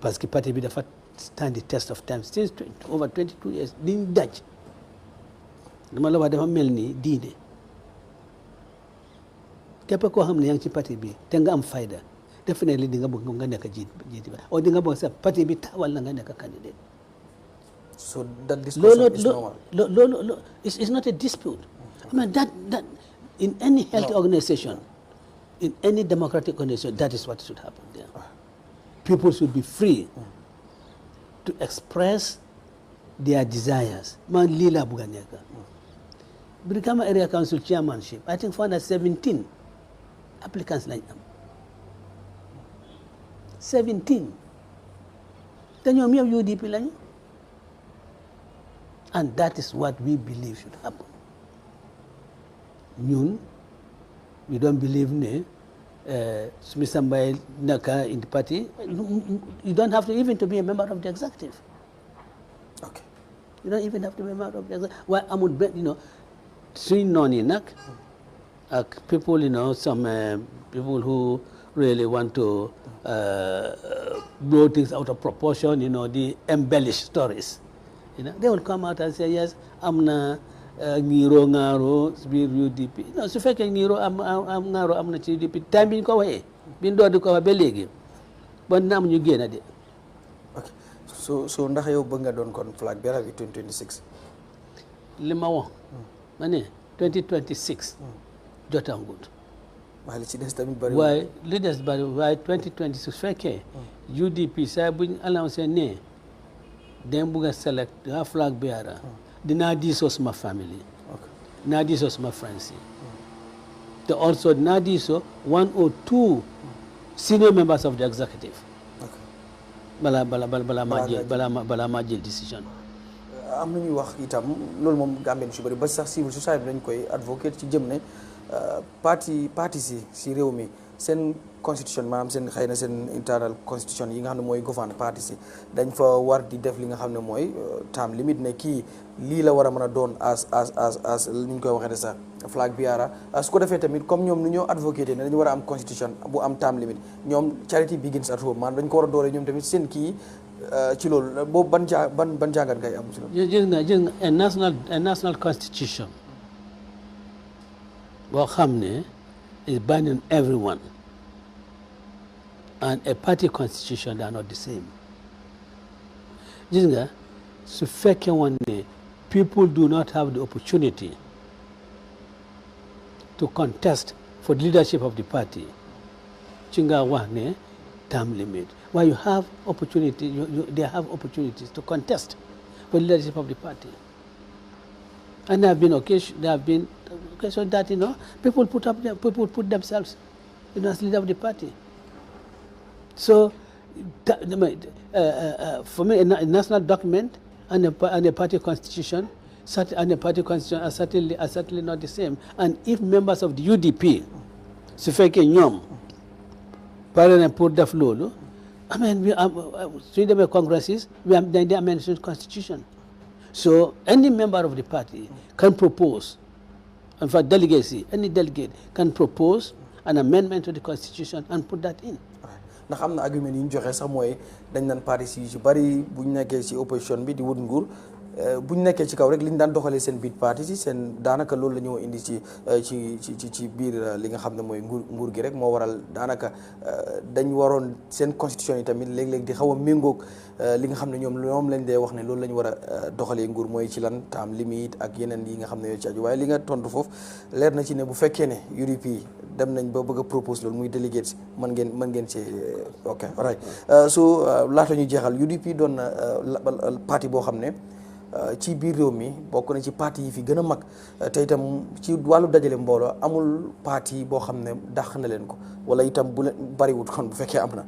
parce que parti bi dafa stand the test of time since over 22 years diñ daj dama la wax dafa mel ni diine képp koo xam ne yaa ngi ci parti bi te nga am fayda definitely di nga bëgg nga nekk jiite ba o di nga bëgg sa parti bi taawal na nga nekk candidate so that discussion is normal. It's not a dispute. I mean that in any healthy organization, in any democratic organization, that is what should happen there. People should be free to express their desires. Man lila buganeka. Become area council chairmanship. I think 417 applicants like them. 17. Then you have UDP like. And that is what we believe should happen. Ñun, we don't believe ne somebody naka in the party. You don't have to even to be a member of the executive. Okay. You don't even have to be a member of the executive. Well, I would bet, seeing noni nak, people, some people who really want to blow things out of proportion, the embellished stories. They will come out and say, yes, I'm na ngiro ngaro biir UDP. No, su fekkee ngiro am ngaro am na ci UDP time bi ñu ko waxee bi ñu door di ko wax ba léegi ba naam ñu génn de. ok so ndax yow bëgg nga doon kon flag bearer bi 2026. li ma wax ma ne 2026 jotangut. waaye li ci des tamit bari. waaye li des bari waaye 2026 fekkee UDP saa bu ñu annoncé ne dem bugg a select nga flag bearer dinaa diisoo suma family dinaa diisoo suma friends yi te also dinaa diisoo 1 or 2 senior members of the executive balaa maa jël décision. am na ñuy wax itam loolu moom Gambien su bëri ba sax civil society bi dañ koy advocate ci jëm ne parti si réew mi seen constitution maanaam seen xëy na seen internal constitution yi nga xam ne mooy gouverne parti si dañ fa war di def li nga xam ne mooy term limite ne kii lii la war a mën a doon as ni ñu koy waxee ne sax flag bearer su ko defee tamit comme ñoom nu ñoo advocate ne dañu war a am constitution bu am time limit ñoom charity begins at home maanaam dañ ko war a doole ñoom tamit seen kii ci loolu boobu ban jàngat ngay am ci loolu. gis nga a national constitution boo xam ne is binding everyone and a party constitution they are not the same. gis nga su fekkee woon ne people do not have the opportunity to contest for the leadership of the party ci nga wax ne term limit. Why you have opportunity, they have opportunities to contest for the leadership of the party. And there have been occasions that people put themselves as leader of the party. So for me, a national document and a party constitution are certainly not the same. And if members of the UDP, su fekkee ñoom pare na pour def loolu, I mean, suñu demee congresses, they amend the constitution. So any member of the party can propose, in fact, any delegate can propose an amendment to the constitution and put that in. ndax am na argument yi ñu joxe sax mooy dañ naan parti si yu bari bu ñu nekkee ci opposition bi di wut nguur bu ñu nekkee ci kaw rek li ñu daan doxalee seen biir parti si seen daanaka loolu la ñu indi ci biir li nga xam ne mooy nguur gi rek moo waral daanaka dañ waroon seen constitution yi tamit léeg-léeg di xaw a méngoog li nga xam ne ñoom lañ dee wax ne loolu la ñu war a doxalee nguur mooy ci lan time limit ak yeneen yi nga xam ne yoo ci aju waaye li nga tontu foofu leer na ci ne bu fekkee ne UDP dem nañ ba bëgg a propose loolu muy délégué si mën ngeen ci ok right so laata ñu jeexal UDP doon na parti boo xam ne ci biir réew mi bokk na ci parti yi fi gën a mag te itam ci wàllu dajale mbooloo amul parti boo xam ne dàq na leen ko wala itam bu leen bariwut kon bu fekkee am na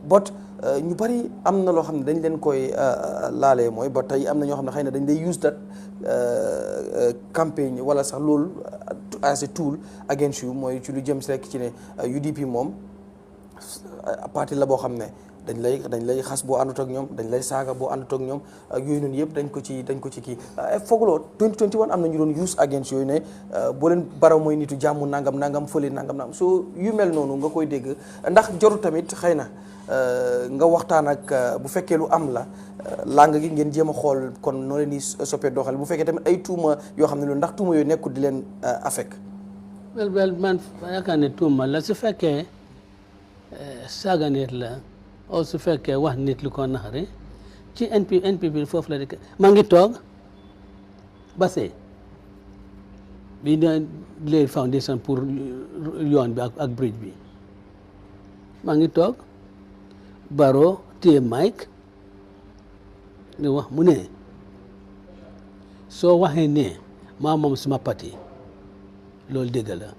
bot ñu bari am na loo xam ne dañ leen koy laalee mooy ba tey am na ñoo xam ne xëy na dañ lay use that campagne wala sax loolu as a tool against you mooy ci lu jëm si rek ci ne UDP moom parti la boo xam ne dañ lay xas boo àndut ak ñoom dañ lay saaga boo àndut ak ñoom ak yooyu noonu yëpp dañ ko ci kii fooguloo 2021 am na ñu doon use against yooyu ne boo leen baraw mooy nitu jàmm nangam fële nangam so yu mel noonu nga koy dégg ndax joru tamit xëy na nga waxtaan ak bu fekkee lu am la làng gi ngeen jéem a xool kon noo leen di soppee doxal bu fekkee tamit ay tuuma yoo xam ne loolu ndax tuuma yooyu nekkul di leen affect. well man yaakaar ne tuuma la su fekkee saaga nit la o su fekkee wax nit lu ko naxari ci NPP foofu la dëkk maa ngi toog Basse bi da lay foundation pour yoon bi ak bridge bi maa ngi toog Baro téye Mike di wax mu ne soo waxee ne maa moom suma parti loolu dëgg la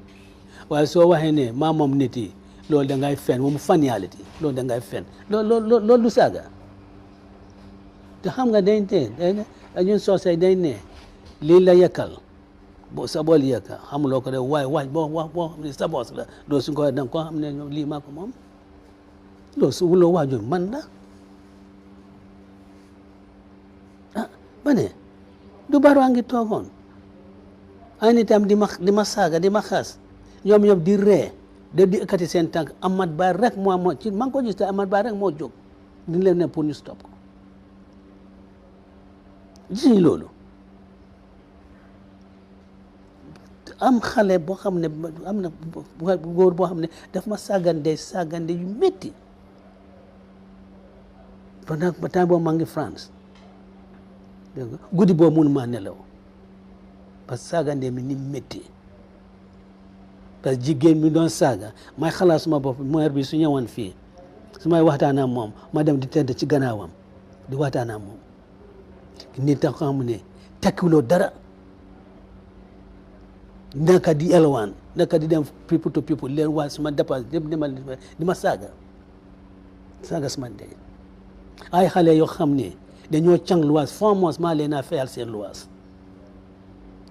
waaye soo waxee ne maa moom nit yi loolu da ngay fen moom faniyality loolu da ngay fen loolu du saaga te xam nga dañ ñun soosey dañ ne lii la yekkal boo sa bool yekka xamuloo ko de waaye wax boo xam ne sa boos la doo su ko danga ko xam ne lii maa ko moom loolu su wuloo waajur man la ba ne du Barrow a ngi toogoon ay nitam di ma saaga di ma xas ñoom di ree di ekkati seen tànk Amat Bah rek moo ci maa ngi ko gis te Amat Bah rek moo jóg di leen ne pour ñu stop ko gis ñu loolu am xale boo xam ne am na góor boo xam ne daf ma saagande yu métti pendant ba temps boobu maa ngi France dégg nga guddi boobu mun maa nelaw parce que saagande mi ni métti parce que jigéen mi doon saaga may xalaat suma bopp maire bi su ñëwoon fii su may waxtaan ak moom ma dem di tedd ci gannaawam di waxtaan ak moom nit tax xam ne tekkiwuloo dara naka di elwaan naka di dem people to people leen waa suma dépasse di ma saaga suma ndey ay xale yoo xam ne dañoo càng luwaas formos maa leen a fayal seen luwaas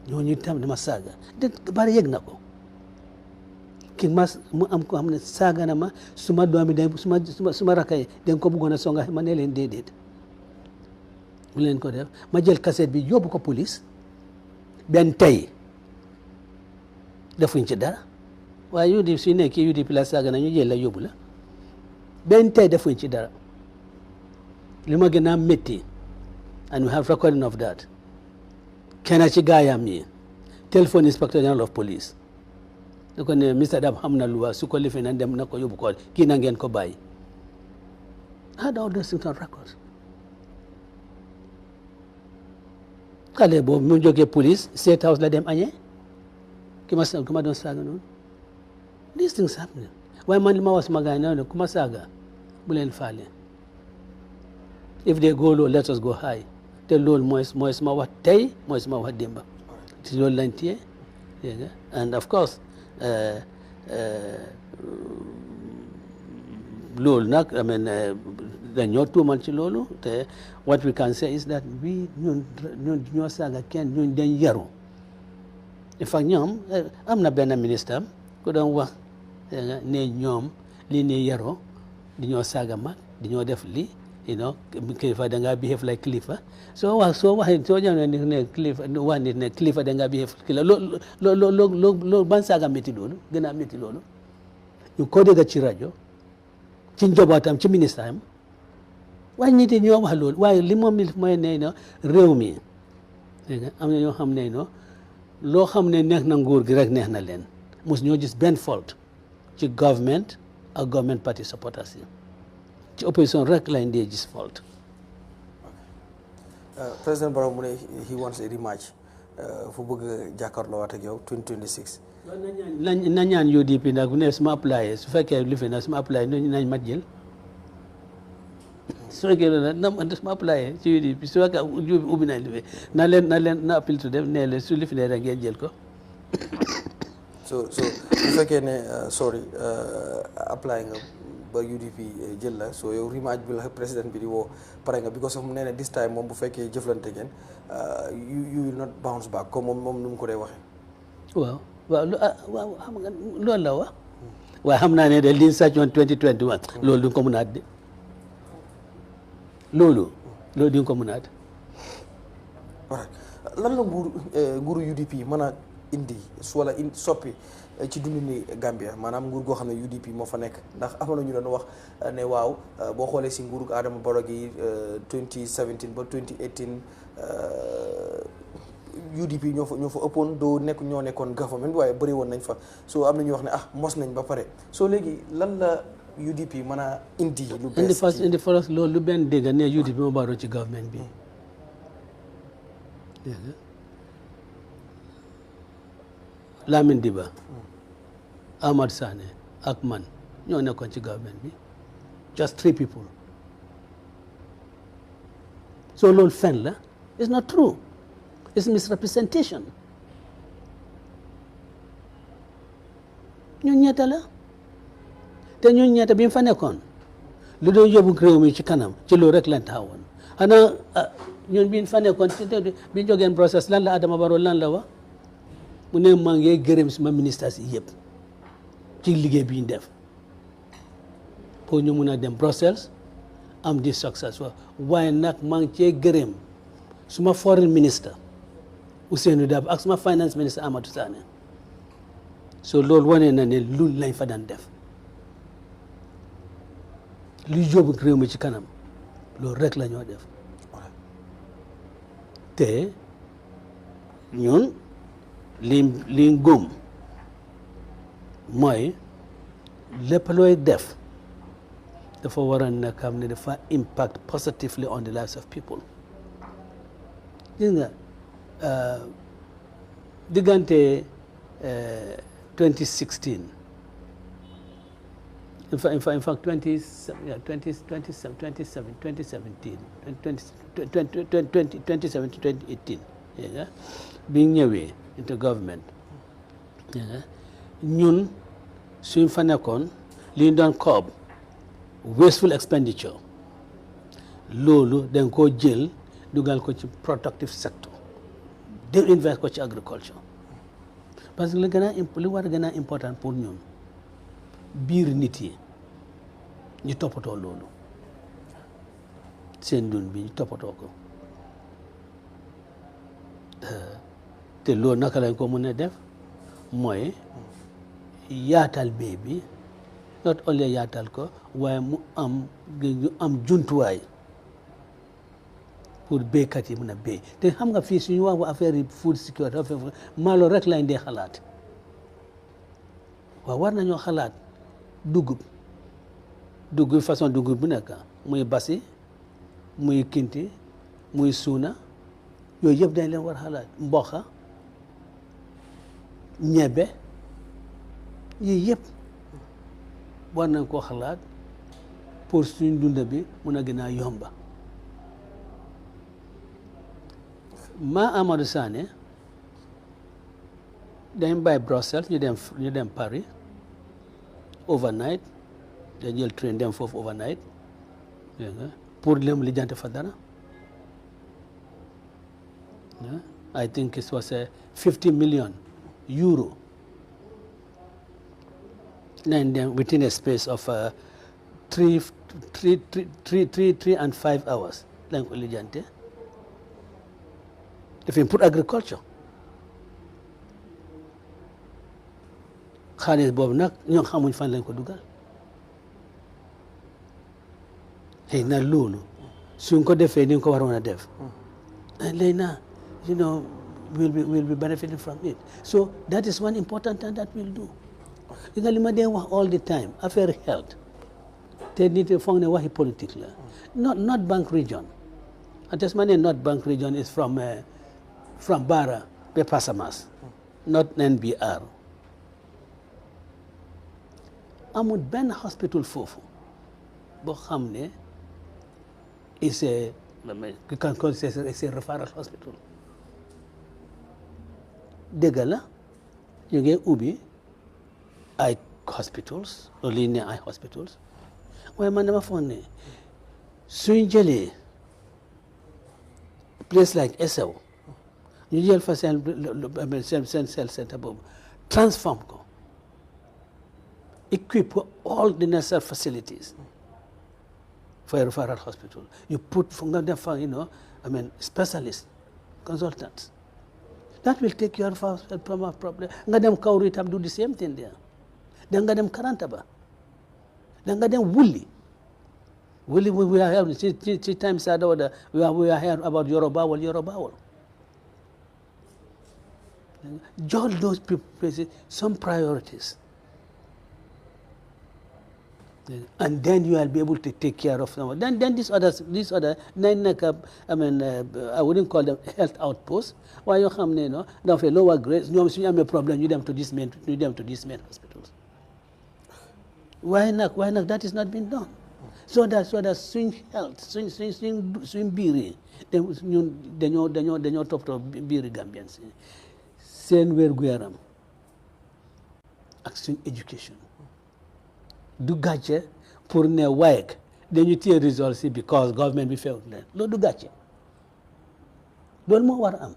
ñooñu tam di ma saaga de bari yëg na ko ki mu am ko xam ne saaga na ma suma doomi day suma rakay dañ ko bëggoon a songa ma ne leen déedéet mu leen ko def ma jël cassette bi yóbbu ko police benn tey defuñ ci dara waaye UDP su nekkee UDP la saaga nañu jël la yóbbu la benn tey defuñ ci dara li ma gën a métti and we have recording of that kenn ci gaayam yi téléphone inspector general of police da ko ne Mr. Dab xam na lu waa su ko lifee na dem na ko yóbbu ko kii na ngeen ko bàyyi had all those things on record xale boobu mu jógee police state house la dem añee ki ma doon saaga noonu these things happening waaye man li ma wax sama gars yi ne ku ma saaga bu leen faale if they go low let us go high te loolu mooy suma wax tey mooy suma wax démba ci loolu lañ téye dégg nga and of course loolu nag I mean dañoo tuumal ci loolu te what we can say is that ñun ñoo saaga kenn ñun dañ yaru in fact ñoom am na benn ministre ku doon wax ne ñoom lii ne yaroo di ñoo saaga mag di ñoo def lii kilifa da ngaa behave like kilifa soo ñëwee ne kilifa wax nit ne kilifa da ngaa behave kilifa loolu ban saaga métti loolu gën a métti loolu ñu ko dégg ci rajo ci njabootam ci ministre am waaye nit ñi ñoo wax loolu waaye li moom mooy ne réew mi dégg nga am na ñoo xam ne loo xam ne neex na nguur gi rek neex na leen mos ñoo gis benn fault ci government ak government party supporters yi ci opposition rek lañ dee gis fault. Président Barrow mu ne he wants a rematch fu bëgg jàkkaarloo waat ak yow 2026. na ñaan UDP nag bu ne su ma apply su fekkee li fi na su ma apply nañ mat jël su fekkee su ma apply ci UDP su fekkee ubbi nañ li fi na appel to dem ne leen su li fi ne rek ngeen jël ko. so su fekkee ne apply nga ba UDP jël la so yow rematch bi la président bi di woo pare nga because of mu nee na this time moom bu fekkee jëflante ngeen you will not bounce back comme moom nu mu ko dee waxee. waaw xam nga loolu la wax waaye xam naa ne de liñ sàccoon 2021 loolu du ko mën a at de loolu du ko mën a at. lan la nguuru UDP mën a indi wala soppi ci dundini Gambia maanaam nguur goo xam ne UDP moo fa nekk ndax amoon na ñu doon wax ne waaw boo xoolee si nguuru Adama Barrow gi 2017 ba 2018 UDP ñoo fa ëppoon doo ñoo nekkoon government waaye bëri woon nañ fa so am na ñuy wax ne mos nañ ba pare so léegi lan la UDP mën a indi lu bees indi first loolu lu benn dégg ne UDP moo baaroo ci government bi Lamin Diba Ahmad Sane ak man ñoo nekkoon ci government bi just 3 people so loolu fen la it's not true it's misrepresentation ñun ñetta la te ñun ñetta bi mu fa nekkoon lu doon yóbbu réew mi ci kanam ci loolu rek lañ taxawoon xanaa ñun bi ñu fa nekkoon bi ñu jógeen process lan la Adama Barrow lan la wax mu ne maa ngi gërëm suma ministres yi yëpp ci liggéey bi ñu def pour ñu mun a dem Brussels am di success waaye nag maa ngi cee gërëm suma foreign minister Ousainou Darboe ak suma finance minister Amadou Sane so loolu wane na ne lu lañ fa daan def lu yóbbu réew mi ci kanam loolu rek la ñoo def te ñun li ngóom mooy lépp looy def dafa war a nekk xam ne dafa impact positively on the lives of people gis nga diggante 2016 in fact 2018 bi ñëwee into government ñun suñ fa nekkoon li ñu doon coob wasteful expenditure loolu dañ koo jël dugal ko ci productive sector de invest ko ci agriculture parce que li war a gën a important pour ñun biir nit yi ñu toppatoo loolu seen dund bi ñu toppatoo ko te loolu naka lañ ko mën a def mooy yaatal bee bi not only yaatal ko waaye mu am jumtuwaay pour béykat yi mën a béy te xam nga fii suñu wax affaire yi food security maalo rek lañ dee xalaat waaw war nañoo xalaat dugub façon dugub bu nekk muy basi muy kinti muy suuna yooyu yëpp dañ leen war xalaat mboqa ñebe yii yëpp war nañ koo xalaat pour suñ dunda bi mun a gën a yomba ma Amadou Sané dañ bàyyi Bruxelles ñu dem Paris overnight dañ jël train dem foofu overnight pour lem lijjante fa dara I think it was 50 million euro and then within a space of 3 and 5 hours lañ ko lijjante dafay pour agriculture xaalis boobu nag ñoo xamuñ fan lañ ko dugal xëy na loolu suñ ko defee ni nga ko waroon a def léegi na we'll be benefiting from it so that is one important thing that we'll do li nga li ma dee wax all the time affaire health te nit foog ne waxi politique la not Bank Region ates ma ne not Bank Region is from Barra ba Passamas not NBR amul benn hospital foofu boo xam ne is a you can call it a referral hospital dëgg la ñu ngi ubbi ay hospitals loolu li ne ay hospitals waaye man dama foog ne suñ jëlee place like Essew ñu jël fa seen health center boobu transform ko equip all the necessary facilities for a referral hospital. You put specialists, consultants. That will take care of a problem. Ngadem Kauri tam do the same thing there. Then ngadem Karantaba. Then ngadem Wuli. Wuli we are here 3 times a day. We are here about Yorobawal. Join those places some priorities. And then you will be able to take care of them. Then these other, I wouldn't call them health outposts. Why you come, now for lower grades, you have a problem, you them to these main hospitals. Why not? That is not being done. So that swing health, swing biri, then you talk to biri Gambians. Send where gueram. Action education. Du gàcce pour ne WAEC dañu téye results yi because government bi fewut leen loolu du gàcce loolu moo war a am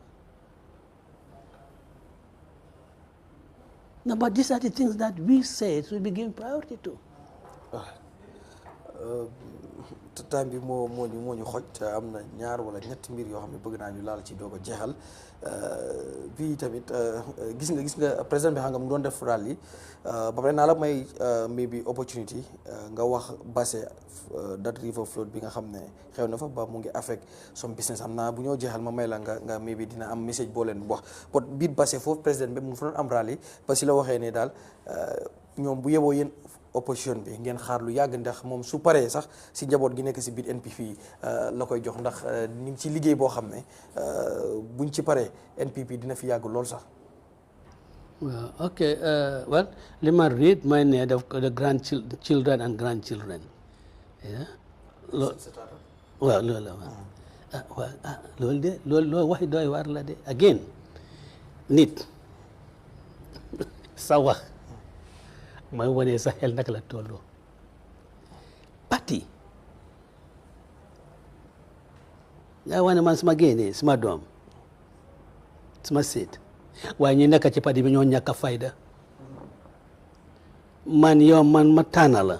no but these are the things that we say we be giving priority to. time bi moo ñu xoj te am na ñaar wala ñetti mbir yoo xam ne bëgg naa ñu laal ci doog a jeexal bii tamit gis nga président bi xam nga mu doon def rally ba pare naa la may maybe opportunity nga wax Basse that river flood bi nga xam ne xew na fa ba mu ngi affect some business am naa bu ñoo jeexal ma may la nga maybe dina am message boo leen wax but biir Basse foofu président bi mu fa doon am rally parce que la waxee ne daal ñoom bu yeboo yéen opposition bi ngeen xaar lu yàgg ndax moom su paree sax si njaboot gi nekk si biir NPP la koy jox ndax ñu ngi ci liggéey boo xam ne buñ ci paree NPP dina fi yàgg lool sax. Well, okay. Well, let me read my name, the grandchildren and grandchildren. Yeah. Well, what do I want? Again, nit. Sawa. My one is a hell nakala tolo. Party. I want a man's magene, it's my dom. It's my seat. Waaye ñu nekk ci parti bi ñoo ñàkk a fayda man yow man ma tànn la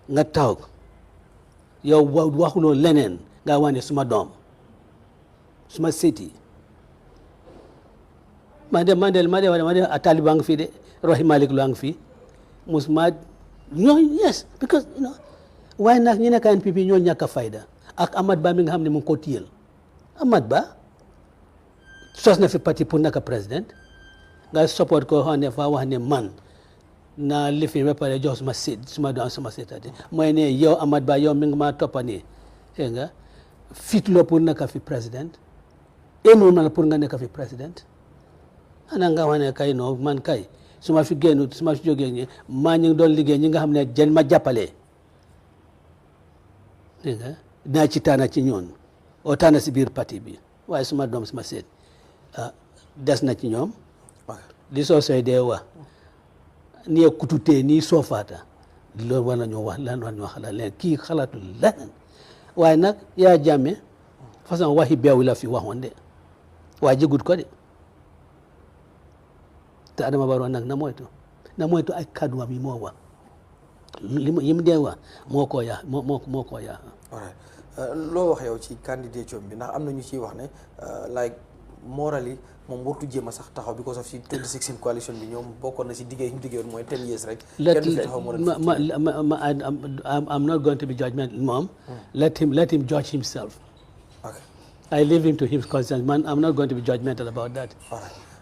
nga taw yow waxuloo leneen nga wane suma doom suma seti mande a Taliban fi de Rohi Malik lu ang fi musma yes because waaye nag ñi nekk NPP ñoo ñàkk a fayda ak Amat Bah mi nga xam ne mu ngi ko tiyal Amat Bah sos na fi parti pour naka président nga support ko xam ne fa wax ne man naa lifin ba pare jox suma seet suma doon suma seetati mooy ne yow Amat Bah yow mi nga maa toppani dégg nga fit loo pour naka fi président enoon na la pour nga nekk fi président ana nga wax ne kay non man kay su ma fi génn su ma fi jógee ñi maa ñu ngi doon liggéey ñi nga xam ne jën ma jàppale dégg nga dinaa ci taana ci ñoon oo taana si biir parti bi waaye suma doom suma seet des na ci ñoom li soo soy dee wax ni kututee nii soofaata loolu war nañoo wax lan war nañoo xalaat leen kii xalaatul leneen waaye nag yaa jàmme façon waxi beew la fi waxoon de waaye jëgut ko de te Adama Barrow nag na moytu ay kàddu yi moo wax yi mu dee wax moo koo yaa moo koo yaa loo wax yow ci candidature bi ndax am na ñu ciy wax ne like morally moom wartu jéem a sax taxaw because of ci 2016 coalition bi ñoom bokkoon na ci diggéey ñu diggéey woon mooy 10 years rek I'm not going to be judgmental moom let him judge himself I leave him to his conscience man I'm not going to be judgmental about that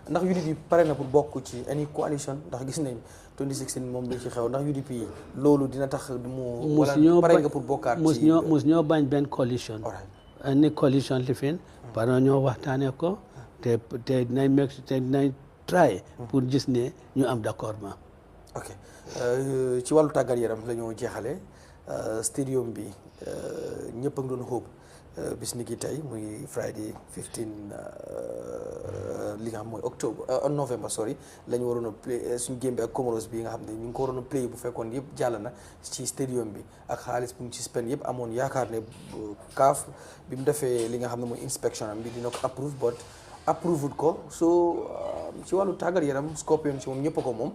ndax UDP pare na pour bokk ci any coalition ndax gis nañ 2016 moom li ci xew ndax UDP loolu dina tax mu wala pare nga pour bokkaat ci mus ñoo bañ benn coalition any coalition li fin pare na ñoo waxtaanee ko te dinañ try pour gis ne ñu am d'accord ma ok ci wàllu tàggat yaram la ñoo jeexale stadium bi ñëpp a ngi doon xóob bis ni ki tey muy Friday 15 li nga xam mooy November la ñu waroon a play suñu game bi ak Comoros bi nga xam ne ñu ngi ko waroon a play bu fekkoon yëpp jàll na ci stadium bi ak xaalis bu ñu ci spend yëpp amoon yaakaar ne CAF bi mu defee li nga xam ne mooy inspection am bi dina ko approve but approved ko so ci wàllu tàggat yaram Scorpion ci moom ñëpp a ko moom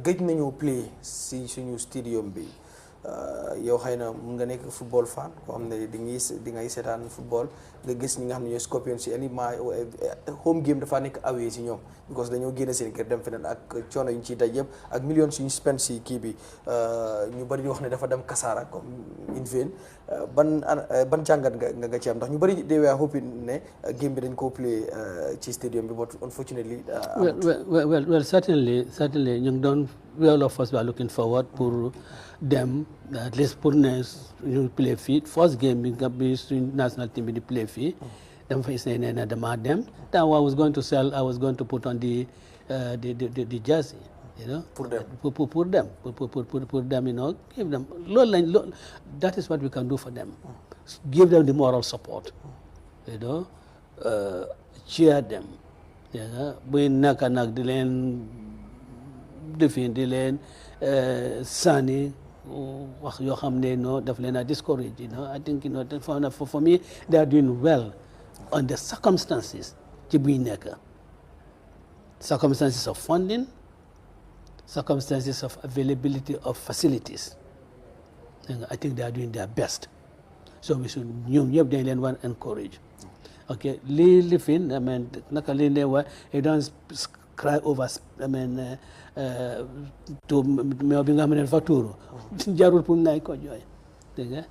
gëj nañoo play si suñu stadium bi yow xëy na mun nga nekk football fan koo xam ne di ngay seetaan football nga gis ñi nga xam ne ñooy Scorpion si home game dafa nekk away si ñoom because dañoo génne seen kër dem feneen ak coono yu ñu ciy daj yëpp ak millions yu ñu spend si kii bi ñu bari di wax ne dafa dem kasaara comme in vain ban jàngat nga ci am ndax ñu bari they were hoping ne game bi dañ koo play ci stadium bi but unfortunately well certainly ñu ngi doon all of us were looking forward pour dem at least pour ne ñu play fii first game bi nga bi suñ national team bi di play fii dama fa isne ne dama dem that I was going to put on the jersey you know pour them you know give them loolu that is what we can do for them give them the moral support you know cheer them you know buy naka nag di leen defin di leen sànni wax yoo xam ne daf leen a discourage you know I think for me they are doing well on the circumstances ci buy nekk circumstances of funding circumstances of availability of facilities I think they are doing their best so we should ñoom ñëpp dañ leen war encourage okay li fin I mean naka li ne wa you don't cry over to meew bi nga xam ne dafa tuuru jarul pour ngay ko jooy dégg nga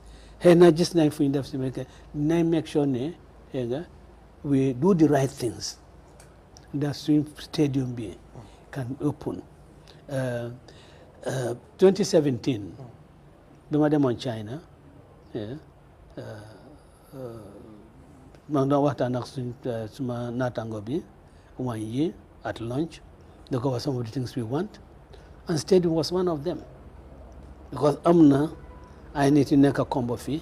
xëy na gis nañ fu ñu def si mais nañ make sure ne dégg nga we do the right things that swim stadium bi can open 2017 bi ma demoon China maa ngi doon waxtaan ak suma naataango bi one year at lunch they cover some of the things we want and stadium was one of them because am na ay nit yu nekk combo fii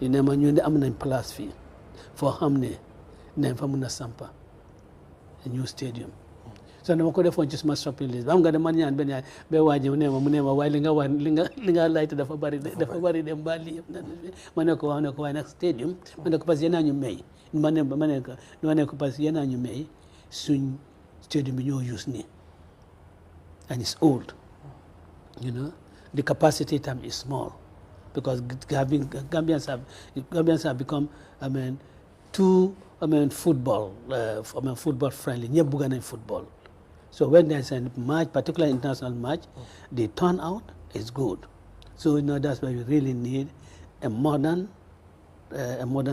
yu ne ma ñu ne am nañ place fii foo xam ne nañ fa mun a sampa a new stadium so dama ko defoon ci suma shopping list ba xam nga dama ñaan benn yaay ba waaji mu ne ma waaye li nga layte dafa bari de mbaa lii yëpp ma ne ko waaye nag stadium ma ne ko parce que yéen a ñu may ma ne ko parce que yéen a ñu may suñ stadium bi ñoo use nii and it's old you know the capacity time is small because Gambians have become too football football friendly ñëpp bëgg nañ football so when there's a match particular international match the turnout is good so that's why we really need a modern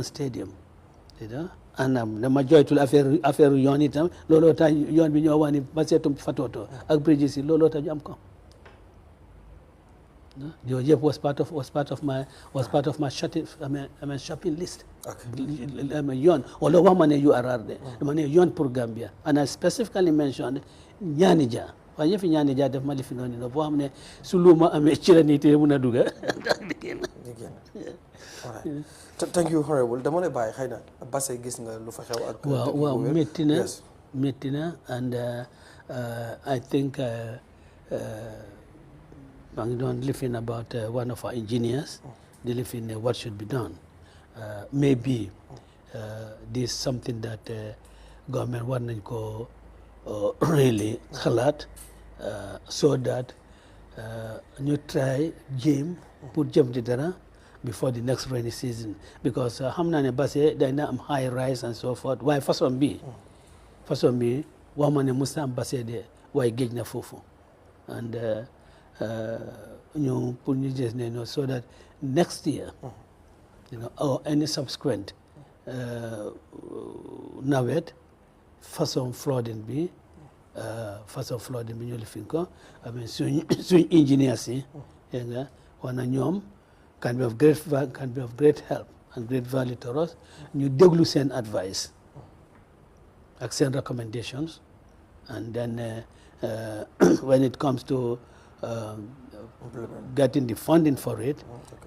stadium and dama joytul affaire yoon itam looloo tax yoon bi ñoo wax ni ba seetum fatoto ak bridges yi looloo tax ñu am ko yooyu yëpp was part of my shopping list. yoon wala wax ma ne URR de dama ne yoon pour Gambia and I specifically mentioned Ñaanija waaye yëfi Ñaanija def ma li fi noonu boo xam ne su lu ma amee ci la nit yi mun a dugga thank you honorable dama lay bàyyi xëy na Basse gis nga lu fa xew ak waaw métti na and I think maa ngi doon lifin about one of our engineers di lifin what should be done maybe this is something that government war nañ ko really xalaat so that ñu try jéem pour jëm ci dara before the next rainy season because xam naa ne Basse day na am high rise and so forth waaye façon bi wax ma ne musta am Basse de waaye géej na foofu and ñu pour ñu gis ne so that next year or any subsequent nawet façon flooding bi ñu lifin ko suñ engineers yi nga wana ñoom can be of great help and great value to us ñu déglu seen advice ak seen recommendations and then when it comes to getting the funding for it,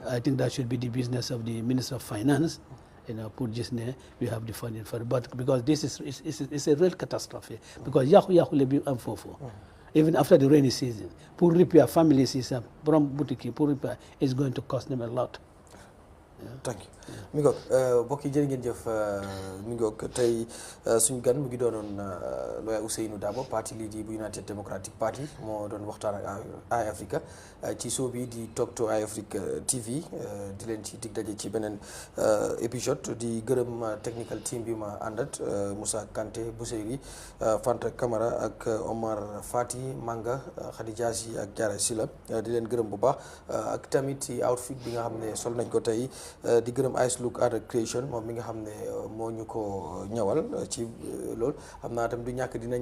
I think that should be the business of the Minister of Finance. Put just we have the funding for it. But because this is a real catastrophe. Because yahu lebi am fofo. Even after the rainy season, pour repair family system, from boutique pour repair is going to cost them a lot. Thank you. mi ngoog mbokk yi jërë ngeen jëf mi ngoog tey suñu gan mu ngi doonoon lawyer Ousainou Darboe parti leader bu United Democratic Party moo doon waxtaan ak EyeAfrica ci show bi di Talk to EyeAfrica TV di leen ci dig daje ci beneen épisode di gërëm technical team bi ma àndat Moussa Kanté Bousseiri Fanta Camara ak Omar Fati Manga Khadija Si ak Diarra Sila di leen gërëm bu baax ak tamit ci outfit bi nga xam ne sol nañ ko tey di gërëm Ice Look Art Creation moom mi nga xam ne moo ñu ko ñawal ci loolu xam naa tam du ñàkk dinañ